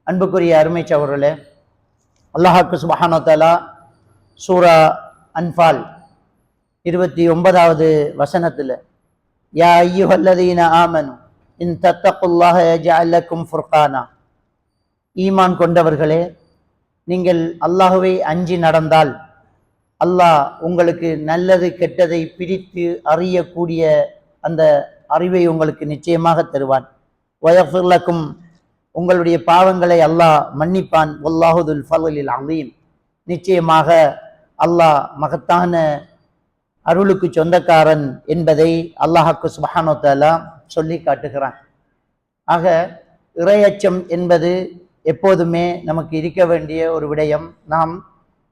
அன்புக்குரிய அருமை சகோதரர்களே, அல்லாஹ்வுக்கு சுப்ஹானஹு வ தஆலா சூரா அன்ஃபால் 29வது வசனத்தில் யா அய்யுஹல்லதீன ஆமனு இன் தத்தகுல்லாஹ யஜ்அல் லக்கும் ஃபுர்கானா, ஈமான் கொண்டவர்களே, நீங்கள் அல்லாஹ்வை அஞ்சி நடந்தால் அல்லாஹ் உங்களுக்கு நல்லது கெட்டதை பிரித்து அறியக்கூடிய அந்த அறிவை உங்களுக்கு நிச்சயமாக தருவான். வயஃபிர் லக்கும், உங்களுடைய பாவங்களை அல்லாஹ் மன்னிப்பான். வல்லாஹு துல் ஃபضலில் அலீம், நிச்சயமாக அல்லாஹ் மகத்தான அருளுக்கு சொந்தக்காரன் என்பதை அல்லாஹ்வுக்கு சுப்ஹானஹு வ தஆலா சொல்லி காட்டுகிறான். ஆக இறையச்சம் என்பது எப்போதுமே நமக்கு இருக்க வேண்டிய ஒரு விடயம். நாம்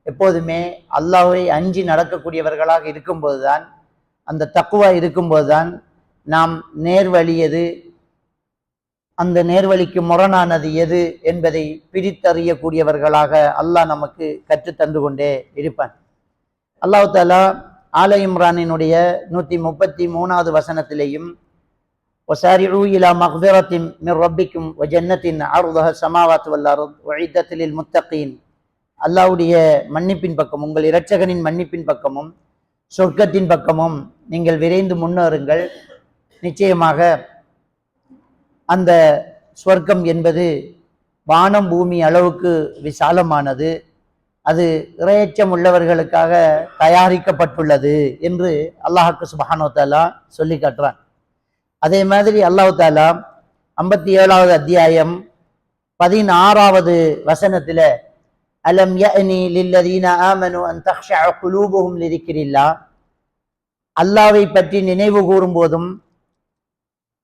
எப்போதுமே அல்லாஹ்வை அஞ்சி நடக்கக்கூடியவர்களாக இருக்கும்போது தான், அந்த தக்வா இருக்கும்போது தான் நாம் நேர்வழி எது, அந்த நேர்வழிக்கு முரணானது எது என்பதை பிரித்தறியக்கூடியவர்களாக அல்லாஹ் நமக்கு கற்றுத்தந்து கொண்டே இருப்பான். அல்லாஹ் தஆலா ஆல இம்ரானினுடைய 133வது வசனத்திலேயும் வசாரிஉ இலா மக்ஃபிரத்தின் மிர் ரப்பிக்கும் வ ஜன்னத்தின் அர்துஹா ஸமாவாத்து வல் அர்து உஇத்தத் லில் முத்தகீன், அல்லாஹ்வுடைய மன்னிப்பின் பக்கம், உங்கள் இரட்சகனின் மன்னிப்பின் பக்கமும் சொர்க்கத்தின் பக்கமும் நீங்கள் விரைந்து முன்னேறுங்கள். நிச்சயமாக அந்த சொர்க்கம் என்பது வானம் பூமி அளவுக்கு விசாலமானது, அது இறையச்சம் உள்ளவர்களுக்காக தயாரிக்கப்பட்டுள்ளது என்று அல்லாஹ்வுக்கு சுப்ஹானஹு வ தஆலா சொல்லி காட்டுறான். அதே மாதிரி அல்லாஹ் தஆலா 57வது அத்தியாயம் 16வது வசனத்தில் அலம் யஅனி லில்லதீன ஆமனு அன் தக்ஷஅ குலூபுஹும் லிதிக்ரில்லாஹ், அல்லாஹ்வை பற்றி நினைவு கூறும் போதும்,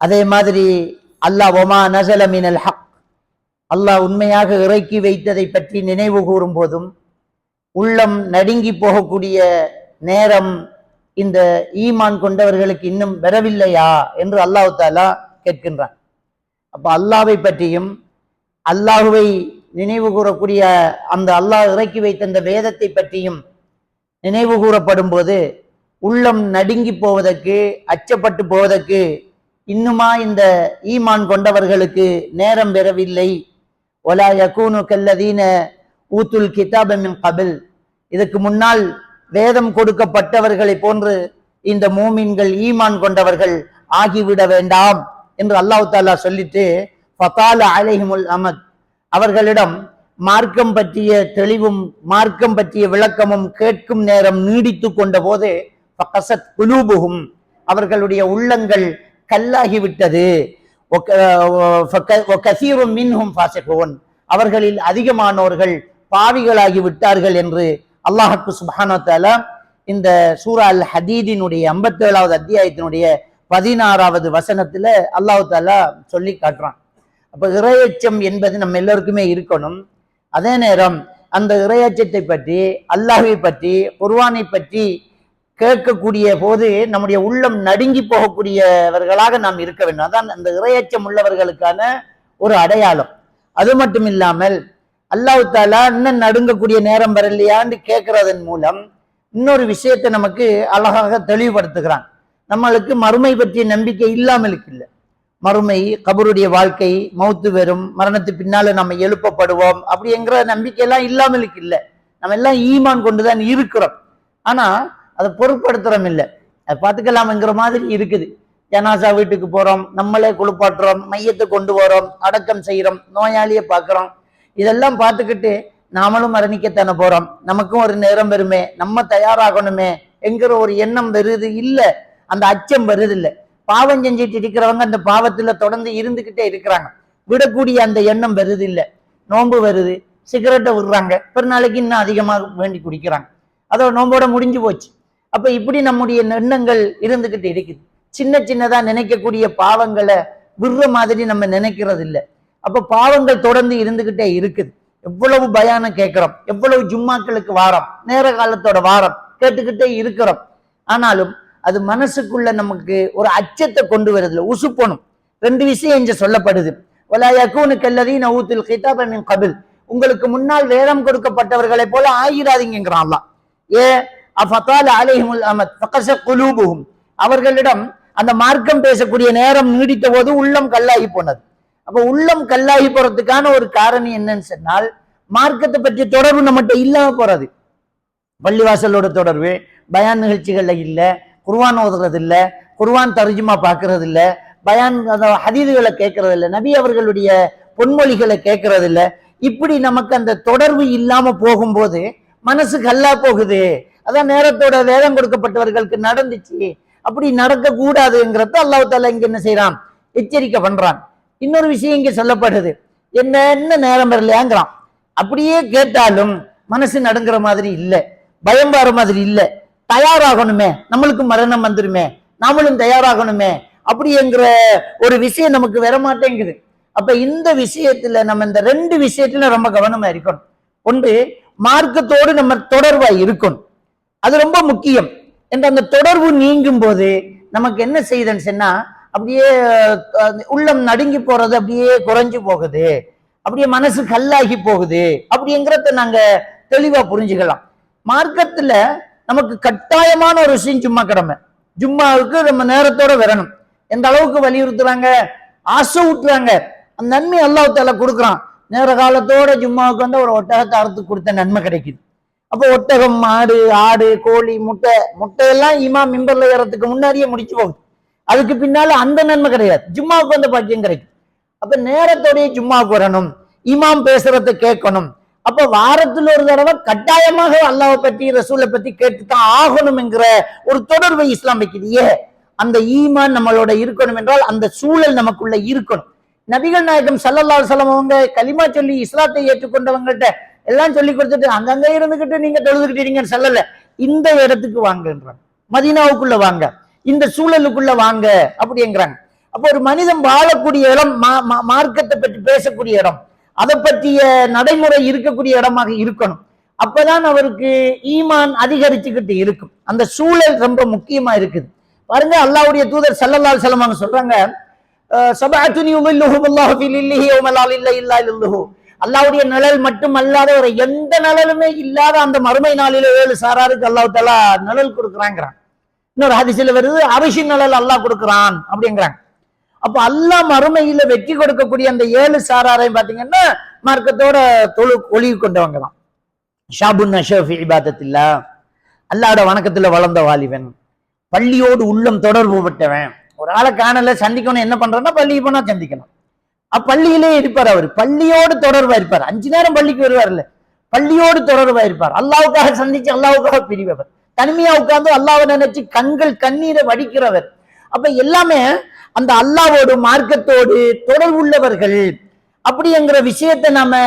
அதே மாதிரி அல்லாஹ் வமா நஸல மினல் ஹக், அல்லாஹ் உண்மையாக இறக்கி வைத்ததை பற்றி நினைவு கூறும் போதும் உள்ளம் நடுங்கி போகக்கூடிய நேரம் இந்த ஈமான் கொண்டவர்களுக்கு இன்னும் வரவில்லையா என்று அல்லாஹ் தஆலா கேட்கின்றான். அப்ப அல்லாஹ்வை பற்றியும் அல்லாஹ்வை நினைவு கூறக்கூடிய அந்த அல்லாஹ் இறக்கி வைத்த அந்த வேதத்தை பற்றியும் நினைவு கூறப்படும் போது உள்ளம் நடுங்கி போவதற்கு, அச்சப்பட்டு போவதற்கு இன்னுமா இந்த ஈமான் கொண்டவர்களுக்கு நேரம் பெறவில்லை. வலா யகூனு கல்லதீன ஊத்துல் கிதாப மின் கபில், இதற்கு முன்னால் வேதம் கொடுக்கப்பட்டவர்களை போன்று இந்த மூமின்கள் ஈமான் கொண்டவர்கள் ஆகிவிட வேண்டாம் என்று அல்லாஹ் தஆலா சொல்லிட்டு ஃபதால அலைஹிமுல் அமத், அவர்களிடம் மார்க்கம் பற்றிய தெளிவும் மார்க்கம் பற்றிய விளக்கமும் கேட்கும் நேரம் நீடித்து கொண்ட போது ஃபகஸத் குலூபுஹும், அவர்களுடைய உள்ளங்கள் கல்லாகிவிட்டது. வகஸீரும் மின்ஹும் ஃபாஸிகூன், அவர்களில் அதிகமானோர்கள் பாவிகளாகி விட்டார்கள் என்று அல்லாஹ்வுக்கு சுப்ஹானஹு வ தஆலா இந்த சூரா அல் ஹதீதினுடைய 57வது அத்தியாயத்தினுடைய 16வது வசனத்துல அல்லாஹ் தஆலா சொல்லி காட்டுறான். அப்ப இறையச்சம் என்பது நம்ம எல்லோருக்குமே இருக்கணும். அதே நேரம் அந்த இறையச்சத்தை பற்றி, அல்லாஹ்வை பற்றி, குர்ஆனை பற்றி கேட்கக்கூடிய போது நம்முடைய உள்ளம் நடுங்கி போகக்கூடியவர்களாக நாம் இருக்க வேண்டும். அதான் அந்த இறையச்சம் உள்ளவர்களுக்கான ஒரு அடையாளம். அது மட்டும் இல்லாமல் அல்லாஹ் தஆலா இன்னும் நடுங்கக்கூடிய நேரம் வரலையான்னு கேட்கறதன் மூலம் இன்னொரு விஷயத்தை நமக்கு அழகாக தெளிவுபடுத்துகிறான். நம்மளுக்கு மறுமை பற்றிய நம்பிக்கை இல்லாமல் இல்லை. மறுமை, கபருடைய வாழ்க்கை, மௌத்து வரும், மரணத்துக்கு பின்னால நம்ம எழுப்பப்படுவோம் அப்படிங்கிற நம்பிக்கையெல்லாம் இல்லாமல் இல்லை. நம்ம எல்லாம் ஈமான் கொண்டுதான் இருக்கிறோம். ஆனா அதை பொருட்படுத்துறோம் இல்லை, அதை பார்த்துக்கலாம்ங்கிற மாதிரி இருக்குது. ஜனாசா வீட்டுக்கு போறோம், நம்மளே குளிப்பாட்டுறோம், மையத்தை கொண்டு வரோம், அடக்கம் செய்யறோம், நோயாளியை பார்க்கிறோம். இதெல்லாம் பார்த்துக்கிட்டு நாமளும் மரணிக்கத்தானே போறோம், நமக்கும் ஒரு நேரம் வருமே, நம்ம தயாராகணுமே என்கிற ஒரு எண்ணம் வருது இல்லை, அந்த அச்சம் வருது இல்லை. பாவம் செஞ்சுட்டு இருக்கிறவங்க அந்த பாவத்துல தொடர்ந்து இருந்துகிட்டே இருக்கிறாங்க, விடக்கூடிய அந்த எண்ணம் வருது இல்லை. நோன்பு வருது, சிகரெட்டை விடுறாங்க, பிறநாளைக்கு இன்னும் அதிகமாக வேண்டி குடிக்கிறாங்க, அதோட நோம்போட முடிஞ்சு போச்சு. அப்ப இப்படி நம்முடைய எண்ணங்கள் இருந்துகிட்டு இருக்குது. சின்ன சின்னதா நினைக்கக்கூடிய பாவங்களை விடுற மாதிரி நம்ம நினைக்கிறது இல்லை. அப்ப பாவங்கள் தொடர்ந்து இருந்துகிட்டே இருக்குது. எவ்வளவு பயானம் கேட்கிறோம், எவ்வளவு ஜும்மாக்களுக்கு வாரம், நேர காலத்தோட வாரம் கேட்டுக்கிட்டே இருக்கிறோம். ஆனாலும் அது மனசுக்குள்ள நமக்கு ஒரு அச்சத்தை கொண்டு வருதுல, உசுப்பணும். ரெண்டு விஷயம் இங்க சொல்லப்படுது. வலா யகூனு கல்லதீன ஊத்துல் கிதாப மின் கபில், உங்களுக்கு முன்னால் வேதம் கொடுக்கப்பட்டவர்களை போல ஆகிராதீங்கிறான் அல்லாஹ். ஏ அஃபதால அலைஹிமுல் அமத் ஃபகஸத் குலூபுஹும், அவர்களிடம் அந்த மார்க்கம் பேசக்கூடிய நேரம் நீடித்த போது உள்ளம் கல்லாகி போனது. அப்ப உள்ளம் கல்லாகி போறதுக்கான ஒரு காரணம் என்னன்னு சொன்னால் மார்க்கத்தை பற்றிய தொடர்பு நம்மகிட்ட இல்லாம போறது. பள்ளிவாசலோட தொடர்பு பயான் நிகழ்ச்சிகள்ல இல்ல, குர்ஆன் ஓதுறது இல்ல, குர்ஆன் தர்ஜுமா பார்க்கறது இல்ல, பயான் ஹதீதுகளை கேட்கறது இல்ல, நபி அவர்களுடைய பொன்மொழிகளை கேட்கறது இல்ல. இப்படி நமக்கு அந்த தொடர்பு இல்லாம போகும்போது மனசு கல்லா போகுது. அதான் நேரத்தோட வேதம் கொடுக்கப்பட்டவர்களுக்கு நடந்துச்சு. அப்படி நடக்க கூடாதுங்கிறத அல்லாஹ் தஆலா இங்க என்ன செய்யறான், எச்சரிக்கை பண்றான். இன்னொரு விஷயம் இங்க சொல்லப்படுது, என்ன நேரம் வரலையாங்கிறான். அப்படியே கேட்டாலும் மனசு நடுங்கிற மாதிரி இல்ல, பயம் வர மாதிரி இல்ல. தயாராகணுமே, நம்மளுக்கு மரணம் வந்துருமே, நாமளும் தயாராகணுமே அப்படிங்கிற ஒரு விஷயம் நமக்கு வர மாட்டேங்குது. அப்ப இந்த விஷயத்துல நம்ம இந்த ரெண்டு விஷயத்துல ரொம்ப கவனமா இருக்கணும். ஒன்று, மார்க்கத்தோடு நம்ம தொடர்பாய் இருக்கணும், அது ரொம்ப முக்கியம். என்ற அந்த தொடர்பு நீங்கும் போது நமக்கு என்ன செய்யுதுன்னு சொன்னா, அப்படியே உள்ளம் நடுங்கி போறது அப்படியே குறைஞ்சு போகுது, அப்படியே மனசு கல்லாகி போகுது. அப்படிங்கிறத நாங்க தெளிவா புரிஞ்சுக்கலாம். மார்க்கத்துல நமக்கு கட்டாயமான ஒரு விஷயம் ஜும்மா கடமை. ஜும்மாவுக்கு நம்ம நேரத்தோட வரணும். எந்த அளவுக்கு வலியுறுத்துறாங்க, ஆசை ஊட்டுறாங்க. அந்த நன்மை அல்லாஹ் தஆலா கொடுக்குறான். நேர காலத்தோட ஜும்மாவுக்கு வந்து ஒரு ஒட்டகத்தை அறுத்து கொடுத்த நன்மை கிடைக்குது. அப்போ ஒட்டகம், மாடு, ஆடு, கோழி, முட்டையெல்லாம் இமாம் மிம்பர்ல ஏறதுக்கு முன்னாடியே முடிச்சு போகுது. அதுக்கு பின்னால அந்த நன்மை கிடையாது, ஜும்மாவுக்கு வந்து பாக்கியம் கிடைக்கும். அப்ப நேரத்தோடய ஜும்மாவுக்கு வரணும், இமாம் பேசுறத கேட்கணும். அப்ப வாரத்தில் ஒரு தடவை கட்டாயமாக அல்லாஹ்வை பத்தி ரசூலை பத்தி கேட்டுத்தான் ஆகணும் என்கிற ஒரு தொடர்பை இஸ்லாம் வைக்குது. அந்த ஈமான் நம்மளோட இருக்கணும் என்றால் அந்த சூழல் நமக்குள்ள இருக்கணும். நபிகள் நாயகம் ஸல்லல்லாஹு அலைஹி வஸல்லம் அவங்க கலிமா சொல்லி இஸ்லாத்தை ஏற்றுக்கொண்டவங்கள்ட்ட எல்லாம் சொல்லி கொடுத்துட்டு அங்கங்க இருந்துகிட்டு நீங்க தொழுதுகிட்டீங்கன்னு சொல்லல, இந்த இடத்துக்கு வாங்கன்றாங்க, மதீனாவுக்குள்ள வாங்க, இந்த சூழலுக்குள்ள வாங்க அப்படிங்கிறாங்க. அப்போ ஒரு மனிதன் வாழக்கூடிய இடம், மார்க்கத்தை பற்றி பேசக்கூடிய இடம், அதை பற்றிய நடைமுறை இருக்கக்கூடிய இடமாக இருக்கணும். அப்பதான் அவருக்கு ஈமான் அதிகரிச்சுக்கிட்டு இருக்கும். அந்த சூழல் ரொம்ப முக்கியமா இருக்குது. பாருங்க, அல்லாஹ்வுடைய தூதர் ஸல்லல்லாஹு அலைஹி வஸல்லம் அவங்க சொல்றாங்க, சபஅத்துன் யுظில்லுஹுமுல்லாஹு ஃபீ லில்லிஹி யௌம லா லில்ல இல்லா லில்லுஹு. அல்லாஹ்வுடைய நிழல் மட்டும் அல்லாத ஒரு எந்த நிழலுமே இல்லாத அந்த மறுமை நாளில 7 சாராருக்கு அல்லாஹ் தஆலா நிழல் கொடுக்குறாங்கிறான். இன்னொரு ஹதீஸ்ல வருது, அரிசி நிழல் அல்லாஹ் கொடுக்குறான் அப்படிங்கிறாங்க. அப்ப அல்லாஹ் மறுமையில வெற்றி கொடுக்கக்கூடிய அந்த 7 சாராரையும் பாத்தீங்கன்னா மார்க்கத்தோட ஒளிவு கொண்டவங்க தான். ஷாபுன் நஷா ஃபீ இபாதத்தில்லாஹ், அல்லாஹ்வோட வணக்கத்துல வளர்ந்த வாலிபன், பள்ளியோடு உள்ளம் தொடர்பு பட்டவன். ஒரு ஆளை காணல, சந்திக்கணும், என்ன பண்றேன்னா பள்ளிக்கு போனா சந்திக்கணும். பள்ளியிலே இருப்பார், அவர் பள்ளியோடு தொடர்பா இருப்பார். 5 நேரம் பள்ளிக்கு வருவார்ல, பள்ளியோடு தொடர்பா இருப்பார். அல்லாஹ்வுக்காக சந்திச்சு அல்லாஹ்வுக்காக பிரிவவர், தனிமையா உட்கார்ந்து அல்லாஹ்வை நினைச்சு கண்கள் கண்ணீரை வடிக்கிறவர். அப்ப எல்லாமே அந்த அல்லாஹ்வோடு மார்க்கத்தோடு தொடர்பு உள்ளவர்கள் அப்படிங்கிற விஷயத்தை நாம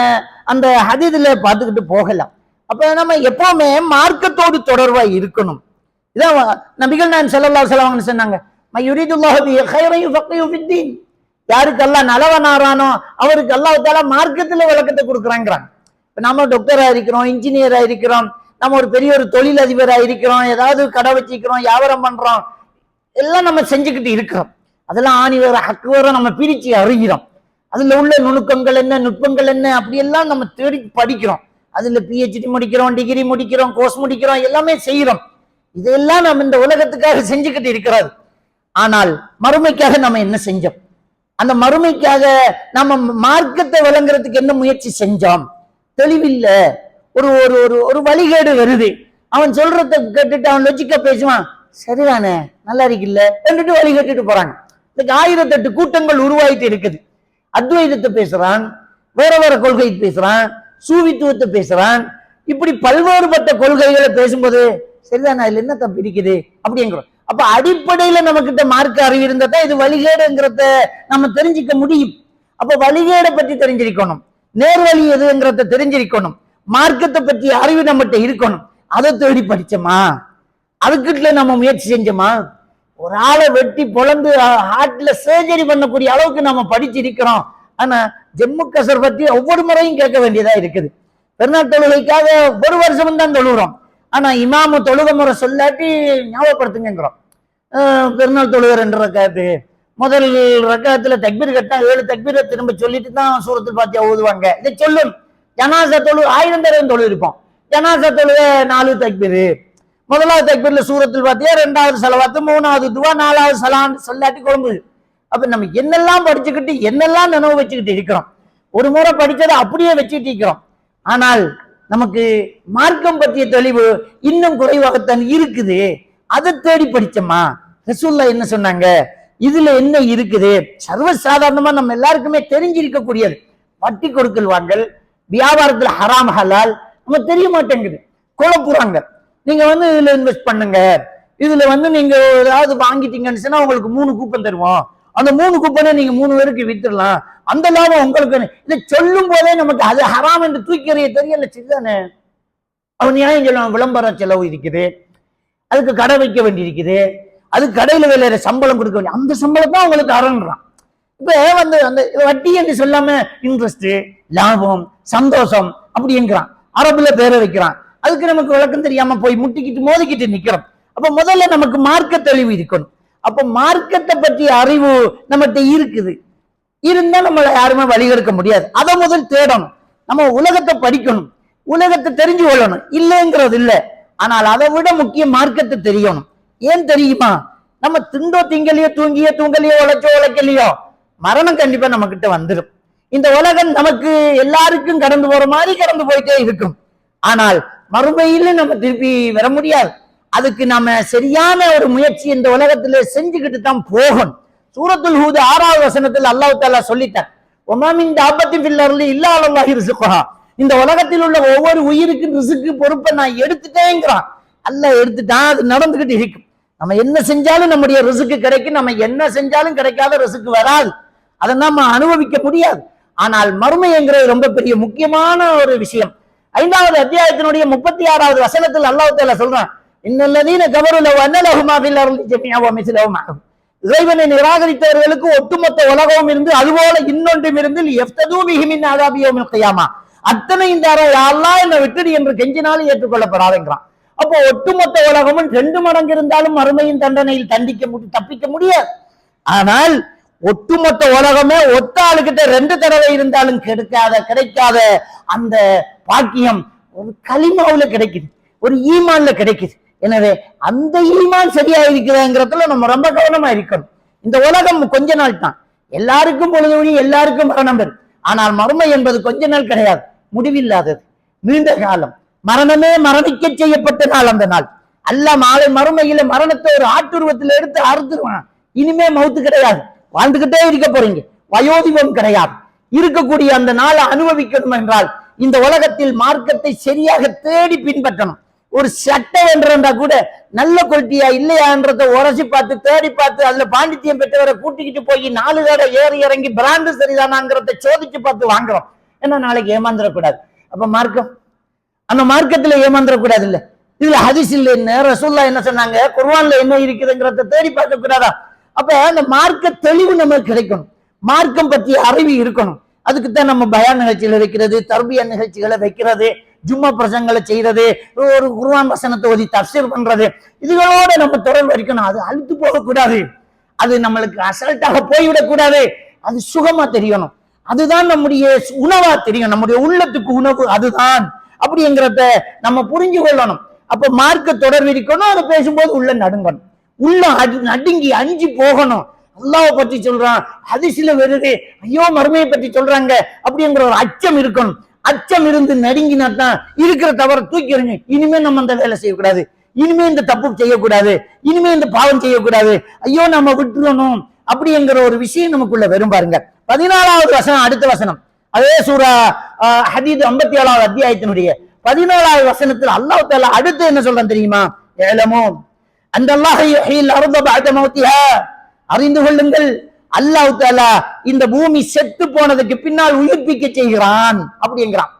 அந்த ஹதீஸ்ல பார்த்துக்கிட்டு போகலாம். அப்ப நம்ம எப்பவுமே மார்க்கத்தோடு தொடர்பா இருக்கணும். இதான் நபிகள் நாயகம் ஸல்லல்லாஹு அலைஹி வஸல்லம் சொன்னாங்க, மய்யுரிதுல்லாஹு பிஹி கைரன் யுஃபக்கிஹு ஃபித்தீன். யாருக்கு அல்லாஹ் நலவனாரானோ அவருக்கு அல்லாஹ் தஆலா மார்க்கத்துல விளக்கத்தை கொடுக்குறாங்கிறாங்க. இப்ப நம்ம டாக்டரா இருக்கிறோம், இன்ஜினியரா இருக்கிறோம், நம்ம ஒரு பெரிய ஒரு தொழிலதிபரா இருக்கிறோம், ஏதாவது கடை வச்சிருக்கிறோம், வியாபாரம் பண்றோம், எல்லாம் நம்ம செஞ்சுக்கிட்டு இருக்கிறோம். அதெல்லாம் ஆணி வேற ஹக்கு வேற நம்ம பிரிச்சு அறிகிறோம். அதுல உள்ள நுணுக்கங்கள் என்ன, நுட்பங்கள் என்ன, அப்படியெல்லாம் நம்ம தேடி படிக்கிறோம். அதுல PhD முடிக்கிறோம், டிகிரி முடிக்கிறோம், கோர்ஸ் முடிக்கிறோம், எல்லாமே செய்யறோம். இதெல்லாம் நம்ம இந்த உலகத்துக்காக செஞ்சுக்கிட்டு இருக்கிறோம். ஆனால் மறுமைக்காக நம்ம என்ன செஞ்சோம்? அந்த மறுமைக்காக நம்ம மார்க்கத்தை விளங்குறதுக்கு என்ன முயற்சி செஞ்சோம்? தெளிவில்ல. ஒரு ஒரு ஒரு ஒரு வழிகேடு வருது, அவன் சொல்றத கேட்டுட்டு அவன் லொஜிக்கா பேசுவான், சரிதானே, நல்லா இருக்குல்ல என்றுட்டு வழி கேட்டுட்டு போறாங்க. இதுக்கு 1008 கூட்டங்கள் உருவாயிட்டு இருக்குது. அத்வைதத்தை பேசுறான், வேற வேற கொள்கை பேசுறான், சூவித்துவத்தை பேசுறான். இப்படி பல்வேறுபட்ட கொள்கைகளை பேசும்போது சரிதானே, இதுல என்ன தப்பு இருக்குது அப்படிங்கிறோம். அப்ப அடிப்படையில நம்ம கிட்ட மார்க்க அறிவு இருந்தா தான் இது வழிகேடுங்கிறத நம்ம தெரிஞ்சுக்க முடியும். அப்ப வழிகேடை பற்றி தெரிஞ்சிருக்கணும், நேர்வழி எதுங்கிறத தெரிஞ்சிருக்கணும், மார்க்கத்தை பற்றி அறிவு நம்மகிட்ட இருக்கணும். அதை தேடி படிச்சோமா, அதுக்கிட்ட நம்ம முயற்சி செஞ்சோமா? ஒரு ஆளை வெட்டி பொழந்து ஹார்ட்ல சர்ஜரி பண்ணக்கூடிய அளவுக்கு நம்ம படிச்சிருக்கிறோம். ஆனா ஜம்மு கசர் பற்றி ஒவ்வொரு முறையும் கேட்க வேண்டியதா இருக்குது. பெருநாள் தொழுகைக்காக ஒரு வருஷம் தான் தொழுகிறோம். ஆனா இமாமு தொழுக முறை சொல்லாட்டி ஞாபகப்படுத்துங்கிறோம். பெருநாள் தொழுகை 2 ரக்காத்து, முதல் ரக்காத்துல தக்பீர் கட்டினா 7 தக்பீரை திரும்ப சொல்லிட்டு தான் சூரத்துல் ஃபாத்திஹா ஓதுவாங்க. இதை சொல்லும். ஜனாசா தொழு 1000 தடவை தொழு இருப்போம். ஜனாசா தொழுக 4 தக்பீர், முதலாவது தக்பீர்ல சூரத்துல் ஃபாத்திஹா, 2வது ஸலவாத், 3வது துவா, 4வது சலாம் சொல்லாட்டி குழம்பு. அப்ப நம்ம என்னெல்லாம் படிச்சுக்கிட்டு என்னெல்லாம் நினைவு வச்சுக்கிட்டு இருக்கிறோம், ஒரு முறை படிச்சதை அப்படியே வச்சுக்கிட்டு இருக்கிறோம். ஆனால் நமக்கு மார்க்கம் பற்றிய தெளிவு இன்னும் குறைவாகத்தான் இருக்குது. அதை தேடி படிச்சோமா, ரசூலுல்லாஹ் என்ன சொன்னாங்க, இதுல என்ன இருக்குது, சர்வசாதாரணமா நம்ம எல்லாருக்குமே தெரிஞ்சிருக்கக்கூடியது. வட்டி கொடுக்கல் வாங்கல், வியாபாரத்துல ஹராம் ஹலால் நம்ம தெரிய மாட்டேங்குது, குழப்புறாங்க. நீங்க இதுல இன்வெஸ்ட் பண்ணுங்க, இதுல நீங்க ஏதாவது வாங்கிட்டீங்கன்னு சொன்னா உங்களுக்கு 3 கூப்பன் தருவோம், அந்த 3 கூப்பனை நீங்க 3 பேருக்கு வித்துடலாம், அந்த லாபம் உங்களுக்கு. இதை சொல்லும் போதே நமக்கு அது ஹராம் என்று தூக்கி எறிய தெரியல. சரிதானே? அவன் நியாயம் சொல்லுவான், விளம்பர செலவு இருக்குது, அதுக்கு கடை வைக்க வேண்டி இருக்குது, அது கடையில வேலை சம்பளம் கொடுக்க வேண்டிய, அந்த சம்பளம் தான் உங்களுக்கு அறன்றான். இப்ப அந்த வட்டி என்று சொல்லாம இன்ட்ரெஸ்ட், லாபம், சந்தோஷம் அப்படிங்கிறான், அரபுல பேரை வைக்கிறான். அதுக்கு நமக்கு விளக்கம் தெரியாம போய் முட்டிக்கிட்டு மோதிக்கிட்டு நிக்கிறோம். அப்ப முதல்ல நமக்கு மார்க்க தெளிவு இருக்கணும். அப்ப மார்க்கத்தை பற்றிய அறிவு நம்மகிட்ட இருக்குது, இருந்தா நம்மளை யாருமே வழிகெடுக்க முடியாது. அதை முதல் தேடணும். நம்ம உலகத்தை படிக்கணும், உலகத்தை தெரிஞ்சு கொள்ளணும், இல்லைங்கிறது இல்லை. ஆனால் அதை விட முக்கிய மார்க்கத்தை தெரியணும். ஏன் தெரியுமா? நம்ம திண்டோ திங்கலையோ தூங்கலையோ உழைக்கலையோ மரணம் கண்டிப்பா நம்ம கிட்ட வந்துடும். இந்த உலகம் நமக்கு எல்லாருக்கும் கடந்து போற மாதிரி கடந்து போயிட்டே இருக்கும். ஆனால் மறுமையில நம்ம திருப்பி வர முடியாது. அதுக்கு நாம சரியான ஒரு முயற்சி இந்த உலகத்துல செஞ்சுக்கிட்டு தான் போகணும். சூரத்துல் ஹூத் 6வது வசனத்தில் அல்லாஹ் தஆலா சொல்லிட்டார், வமா மின் தாபத்தின் ஃபில் அர்லி இல்லா அலல்லாஹி ரிஸ்குஹா. இந்த உலகத்தில் உள்ள ஒவ்வொரு உயிருக்கும் ரிஸ்க்கு பொறுப்பை நான் எடுத்துட்டேங்கிறான். அல்லாஹ் எடுத்துட்டான், அது நடந்துகிட்டு இருக்கும். நம்ம என்ன செஞ்சாலும் நம்முடைய ரிஸ்க்கு கிடைக்கும், நம்ம என்ன செஞ்சாலும் கிடைக்காத ரிஸ்க்கு வராது, அதை நம்ம அனுபவிக்க முடியாது. ஆனால் மறுமைங்கிறது ரொம்ப பெரிய முக்கியமான ஒரு விஷயம். 5வது அத்தியாயத்தினுடைய 36வது வசனத்தில் அல்லாஹ் தஆலா சொல்றான், இன்னல்லதீன கஃபரு லவ் அன்ன லஹும் மா ஃபில் அர்லி ஜமீஅ வ மிஸ்லஹு மஅஹு. இறைவனை நிராகரித்தவர்களுக்கு ஒட்டுமொத்த உலகமும் இருந்து அதுபோல இன்னொன்றும் இருந்து யஃப்ததூ பிஹி மின் அஸாபி யௌமில் கியாமா. அத்தனையும் தர யா அல்லாஹ் என்னை விட்டுடு என்று கெஞ்சினாலும் ஏற்றுக்கொள்ளப்படாதுங்கிறான். அப்போ ஒட்டுமொத்த உலகமும் 2 மடங்கு இருந்தாலும் மறுமையின் தண்டனையில் தப்பிக்க முடியாது. ஆனால் ஒட்டுமொத்த உலகமே ஒத்த ஆளுகிட்ட 2 தடவை இருந்தாலும் கிடைக்காத அந்த பாக்கியம் ஒரு கலிமாவுல கிடைக்குது, ஒரு ஈமான்ல கிடைக்குது. எனவே அந்த ஈமான் சரியா இருக்குதுங்கிறதுல நம்ம ரொம்ப கவனமா இருக்கணும். இந்த உலகம் கொஞ்ச நாள் தான், எல்லாருக்கும் பொழுது எல்லாருக்கும் மரணம் வரும். ஆனால் மறுமை என்பது கொஞ்ச நாள் கிடையாது, முடிவில்லாதது, நீண்ட காலம். மரணமே மரணிக்க செய்யப்பட்ட நாள் அந்த நாள். அல்லாஹ் மாலை மறுமையில மரணத்தை ஒரு ஆட்டுருவத்தில் எடுத்து அறுத்துருவான். இனிமே மவுத்து கிடையாது, வாழ்ந்துகிட்டே இருக்க போறீங்க, வயோதிபம் கிடையாது. இருக்கக்கூடிய அந்த நாளை அனுபவிக்கணும் என்றால் இந்த உலகத்தில் மார்க்கத்தை சரியாக தேடி பின்பற்றணும். ஒரு சட்டை என்றா கூட நல்ல குவாலிட்டியா இல்லையான்றதை உரசி பார்த்து தேடி பார்த்து அதுல பாண்டித்தியம் பெற்றவரை கூட்டிக்கிட்டு போய் 4 தடவை ஏறி இறங்கி பிராண்டு சரிதானாங்கிறத சோதிச்சு பார்த்து வாங்குறோம். ஏன்னா நாளைக்கு ஏமாந்துடக்கூடாது. அப்ப மார்க்கம், அந்த மார்க்கத்துல ஏமாந்துடக்கூடாது. இல்ல இதுல ஹதீஸ் இல்ல, என்ன ரசூலுல்லாஹ் என்ன சொன்னாங்க, குர்ஆன்ல என்ன இருக்குதுங்கிறத தேடி பார்க்க கூடாதா? அப்ப அந்த மார்க்க தெளிவு நமக்கு கிடைக்கணும், மார்க்கம் பற்றிய அறிவு இருக்கணும். அதுக்குத்தான் நம்ம பயான் நிகழ்ச்சிகளை வைக்கிறது, தர்பியா நிகழ்ச்சிகளை வைக்கிறது, ஜும்மா பிரசங்களை செய்யறது, ஒரு குர்ஆன் வசனத்தை ஓதி தஃப்சீர் பண்றது, இதுகளோட நம்ம தொடர்பு இருக்கணும். அது அழுத்து போகக்கூடாது, அது நம்மளுக்கு அசல்ட்டாக போய்விடக்கூடாது, அது சுகமா தெரியணும். அதுதான் நம்முடைய உணவா தெரியும், நம்முடைய உள்ளத்துக்கு உணவு அதுதான் அப்படிங்கிறத நம்ம புரிஞ்சு கொள்ளணும். அப்ப மார்க்க தொடர்பு இருக்கணும். அதை பேசும்போது உள்ள நடுங்கணும், உள்ள நடுங்கி அஞ்சி போகணும். அல்லாஹ்வை பற்றி சொல்றான், ஹதீஸ்ல வருது, ஐயோ மறுமையை பற்றி சொல்றாங்க அப்படிங்கிற ஒரு அச்சம் இருக்கணும். அச்சம் இருந்து நடுங்கினா தான் இருக்கிற தவறை தூக்கி எறிஞ்சு, இனிமே நம்ம அந்த வேலை செய்யக்கூடாது, இனிமே இந்த தப்பு செய்யக்கூடாது, இனிமே இந்த பாவம் செய்யக்கூடாது, ஐயோ நம்ம விட்டுறணும் அப்படிங்கிற ஒரு விஷயம் நமக்குள்ள வரும். பாருங்க 14வது வசனம், அடுத்த வசனம், அதே சூரா ஹதீத் 57வது அத்தியாயத்தினுடைய 14வது வசனத்தில் அல்லாஹ் தஆலா அடுத்து என்ன சொல்றான் தெரியுமா? ஏலமோ அந்த அல்லாஹ் யுஹ்யில் அர்த பஅத மௌத்திஹா, அறிந்து கொள்ளுங்கள், அல்லாஹ் தஆலா இந்த பூமி செத்து போனதுக்கு பின்னால் உயிர்ப்பிக்க செய்கிறான் அப்படிங்கிறான்.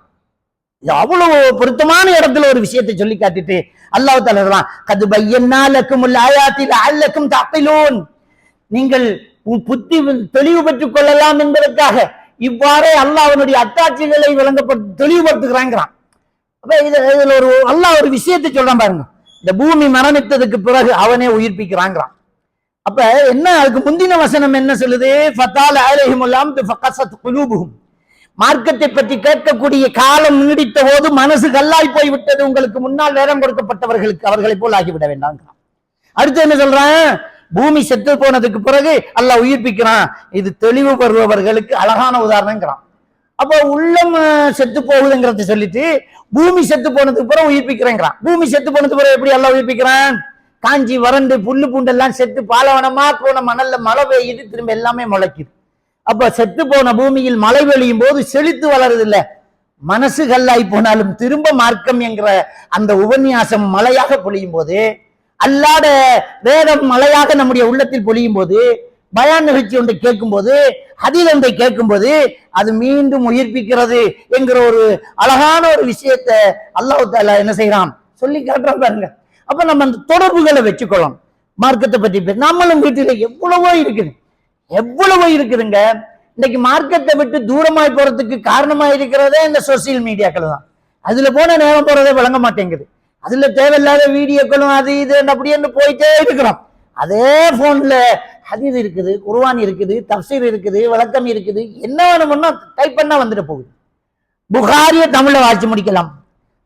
இது அவ்வளவு பொருத்தமான இடத்துல ஒரு விஷயத்தை சொல்லி காட்டிட்டு அல்லாஹ் தஆலா சொல்றான், கத் பய்யன்னா லக்குமுல் ஆயாத்தி லஅல்லக்கும் தஅகிலூன், நீங்கள் புத்தி தெளிவு பெற்றுக் கொள்ளலாம் என்பதற்காக இவ்வாறே அல்லாஹ்வுடைய அத்தாட்சிகளை விளங்கப்பட்டு தெளிவுபடுத்துகிறாங்கிறான். அப்ப இதுல ஒரு அல்லாஹ் ஒரு விஷயத்தை சொல்றான் பாருங்க, இந்த பூமி மரணித்ததுக்கு பிறகு அவனே உயிர்ப்பிக்கிறாங்கிறான். அப்ப என்ன, அதுக்கு முந்தின வசனம் என்ன சொல்லுது? ஃபதால அலைஹிமுல் அம்து ஃபகஸத் குலூபுஹும், மார்க்கத்தை பற்றி கேட்கக்கூடிய காலம் நீடித்த போது மனசு கல்லாய் போய் விட்டது, உங்களுக்கு முன்னால் நேரம் கொடுக்கப்பட்டவர்களுக்கு அவர்களை போல் ஆகிவிட வேண்டாம். அடுத்து என்ன சொல்றான்? பூமி செத்து போனதுக்கு பிறகு அல்லாஹ் உயிர்ப்பிக்கிறான். இது தெளிவு பெறுபவர்களுக்கு அழகான உதாரணங்கிறான். அப்போ உள்ளம் செத்து போகுதுங்கிறத சொல்லிட்டு பூமி செத்து போனதுக்கு பிறகு உயிர்ப்பிக்கிறேங்கிறான். பூமி செத்து போனதுக்கு பிறகு எப்படி அல்லாஹ் உயிர்ப்பிக்கிறான்? காஞ்சி வறண்டு புல்லு பூண்டெல்லாம் செத்து பாலவனமா போன மணல்ல மழை பெய்யுது, திரும்ப எல்லாமே முளைக்குது. அப்ப செத்து போன பூமியில் மழை பெய்யும் போது செழித்து வளருது இல்ல, மனசு கல்லாய் போனாலும் திரும்ப மார்க்கம் என்கிற அந்த உபன்யாசம் மழையாக பொழியும் போது, அல்லாத வேதம் மழையாக நம்முடைய உள்ளத்தில் பொழியும் போது, பயான் நிகழ்ச்சி ஒன்றை கேட்கும் போது, ஹதீஸ் ஒன்றை கேட்கும் போது அது மீண்டும் உயிர்ப்பிக்கிறது என்கிற ஒரு அழகான ஒரு விஷயத்தை அல்லாஹ் தஆலா என்ன செய்யறான் சொல்லி காட்டுறான் பாருங்க. அப்ப நம்ம அந்த தொடர்புகளை வச்சுக்கொள்ளணும். மார்க்கத்தை பற்றி நம்மளும் வீட்டில எவ்வளவோ இருக்குதுங்க. இன்னைக்கு மார்க்கத்தை விட்டு தூரமாய் போறதுக்கு காரணமா இருக்கிறதே இந்த சோசியல் மீடியாக்கள் தான். அதுல போன நேரம் போறதே விளங்க மாட்டேங்குது. அதுல தேவையில்லாத வீடியோக்களும் அது இது அப்படியே போயிட்டே இருக்கிறோம். அதே போன்ல ஹதீஸ் இருக்குது, குர்ஆன் இருக்குது, தஃப்சீர் இருக்குது, விளக்கம் இருக்குது, என்ன வேணும்னா டைப் பண்ணா வந்துட்டு போகுது. புகாரிய தமிழ்ல வாய்ச்சி முடிக்கலாம்,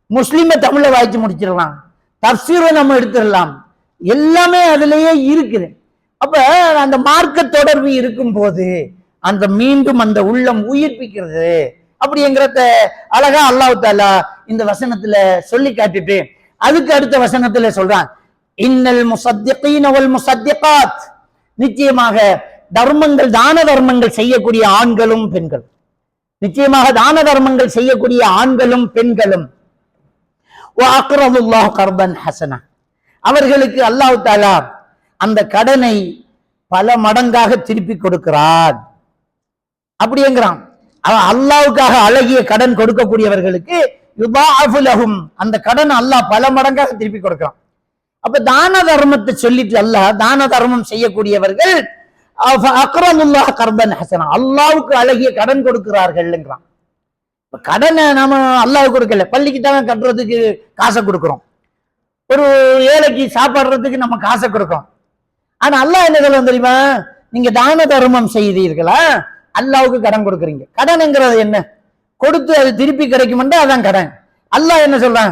முஸ்லிமை தமிழ்ல வாய்ச்சி முடிச்சிடலாம், தஃப்சீரை நம்ம எடுத்துடலாம், எல்லாமே அதுலயே இருக்குது. அப்ப அந்த மார்க்க தொடர்பு இருக்கும் போது அந்த மீண்டும் அந்த உள்ளம் உயிர்ப்பிக்கிறது அப்படிங்கிறத அழகா அல்லாஹ் தஆலா இந்த வசனத்துல சொல்லி காட்டிட்டு அதுக்கு அடுத்த வசனத்துல சொல்றான், இன்னல் முஸத்திகீன வல் முஸத்திகாத், நிச்சயமாக தர்மங்கள் தான தர்மங்கள் செய்யக்கூடிய ஆண்களும் பெண்களும், நிச்சயமாக தான தர்மங்கள் செய்யக்கூடிய ஆண்களும் பெண்களும், வஅக்ரதுல்லாஹ் கர்பன் ஹஸனா, அவர்களுக்கு அல்லாஹ் தஆலா அந்த கடனை பல மடங்காக திருப்பி கொடுக்கிறார் அப்படிங்கிறான். அல்லாஹ்வுக்காக அழகிய கடன் கொடுக்கக்கூடியவர்களுக்கு யுதாஃபு லஹும், அந்த கடன் அல்லாஹ் பல மடங்காக திருப்பி கொடுக்கிறான். அப்ப தான தர்மத்தை சொல்லிட்டு அல்லாஹ் தான தர்மம் செய்யக்கூடியவர்கள் அக்ரதுல்லாஹ் கர்பன் ஹஸனா, அல்லாஹ்வுக்கு அழகிய கடன் கொடுக்கிறார்கள்ங்கிறான். கடனை நாம அல்லாஹ்வுக்கு கொடுக்கல, பள்ளிக்கு தான் கட்டுறதுக்கு காசை கொடுக்கிறோம், ஒரு ஏழைக்கு சாப்பிடுறதுக்கு நம்ம காசை கொடுக்கிறோம். ஆனா அல்லாஹ் என்ன சொல்ல தெரியுமா, நீங்க தான தர்மம் செய்தீர்களா அல்லாஹ்வுக்கு கடன் கொடுக்குறீங்க. கடன்ங்கிறது என்ன, கொடுத்து அது திருப்பி கிடைக்கும்ன்றா அதான் கடன். அல்லாஹ் என்ன சொல்றான்,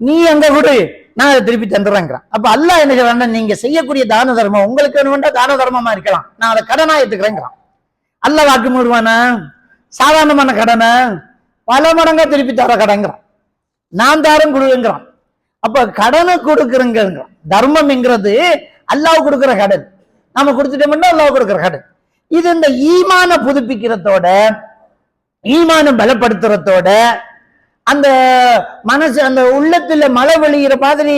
நீ அங்க கொடு நான் அதை திருப்பி தந்துடுறேங்கிறான். அப்ப அல்லாஹ் என்ன சொல்றான், நீங்க செய்யக்கூடிய தான தர்மம் உங்களுக்கு வேணும்னா தான தர்மமா இருக்கலாம், நான் அதை கடனா எடுத்துக்கிறேங்கிறான். அல்லாஹ் வாக்கு மூடுவானா, சாதாரணமான கடனை பல மடங்கா திருப்பி தர கடங்கிறான், நான் தாரம் கொடுங்கிறான். அப்ப கடனை கொடுக்குறங்க தர்மம் என்கிறது அல்லாஹ் கொடுக்கிற கடன், நாம கொடுத்துட்டோம்னா அல்லாஹ் கொடுக்கிற கடன். இது இந்த ஈமான புதுப்பிக்கிறதோட ஈமான பலப்படுத்துறதோட அந்த மனசு அந்த உள்ளத்துல மழை வெளியிற மாதிரி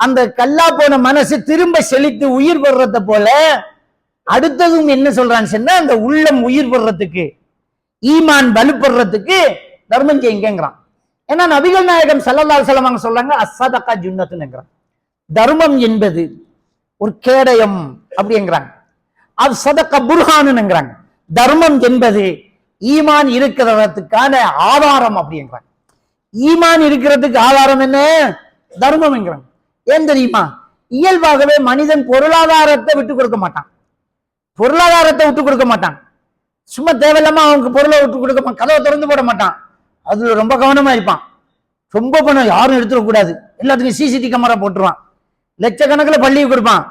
அந்த கல்லா போன மனசு திரும்ப செழித்து உயிர் பெறத போல அடுத்ததும் என்ன சொல்றான்னு சொன்னா, அந்த உள்ளம் உயிர் பெறதுக்கு ஈமான் வலுப்படுறதுக்கு தர்மம் செய்யுங்கிறான். ஏன்னா நபிகள் நாயகம் ஸல்லல்லாஹு அலைஹி வஸல்லம் சொல்றாங்க, அஸ்ஸதகா ஜுன்னத்துன்னுங்கிறான், தர்மம் என்பது ஒரு கேடயம் அப்படிங்கிறாங்க. அது சதக புர்ஹானுங்கிறாங்க, தர்மம் என்பது ஈமான் இருக்கிறதுக்கான ஆதாரம் அப்படிங்கிறாங்க. ஈமான் இருக்கிறதுக்கு ஆதாரம் என்ன, தர்மம் என்கிறாங்க. ஏன் தெரியுமா, இயல்பாகவே மனிதன் பொருளாதாரத்தை விட்டு கொடுக்க மாட்டான், பொருளாதாரத்தை விட்டு கொடுக்க மாட்டான், சும்மா தேவையில்லாம அவனுக்கு பொருளை விட்டு கொடுக்க மாட்டான், கதவை திறந்து போட மாட்டான், அதுல ரொம்ப கவனமா இருப்பான். ரொம்ப பணம் யாரும் எடுத்துடக்கூடாது, எல்லாத்துக்கும் சிசிடிவி கேமரா போட்டுருவான், லட்சக்கணக்கில் பள்ளியை கொடுப்பான்.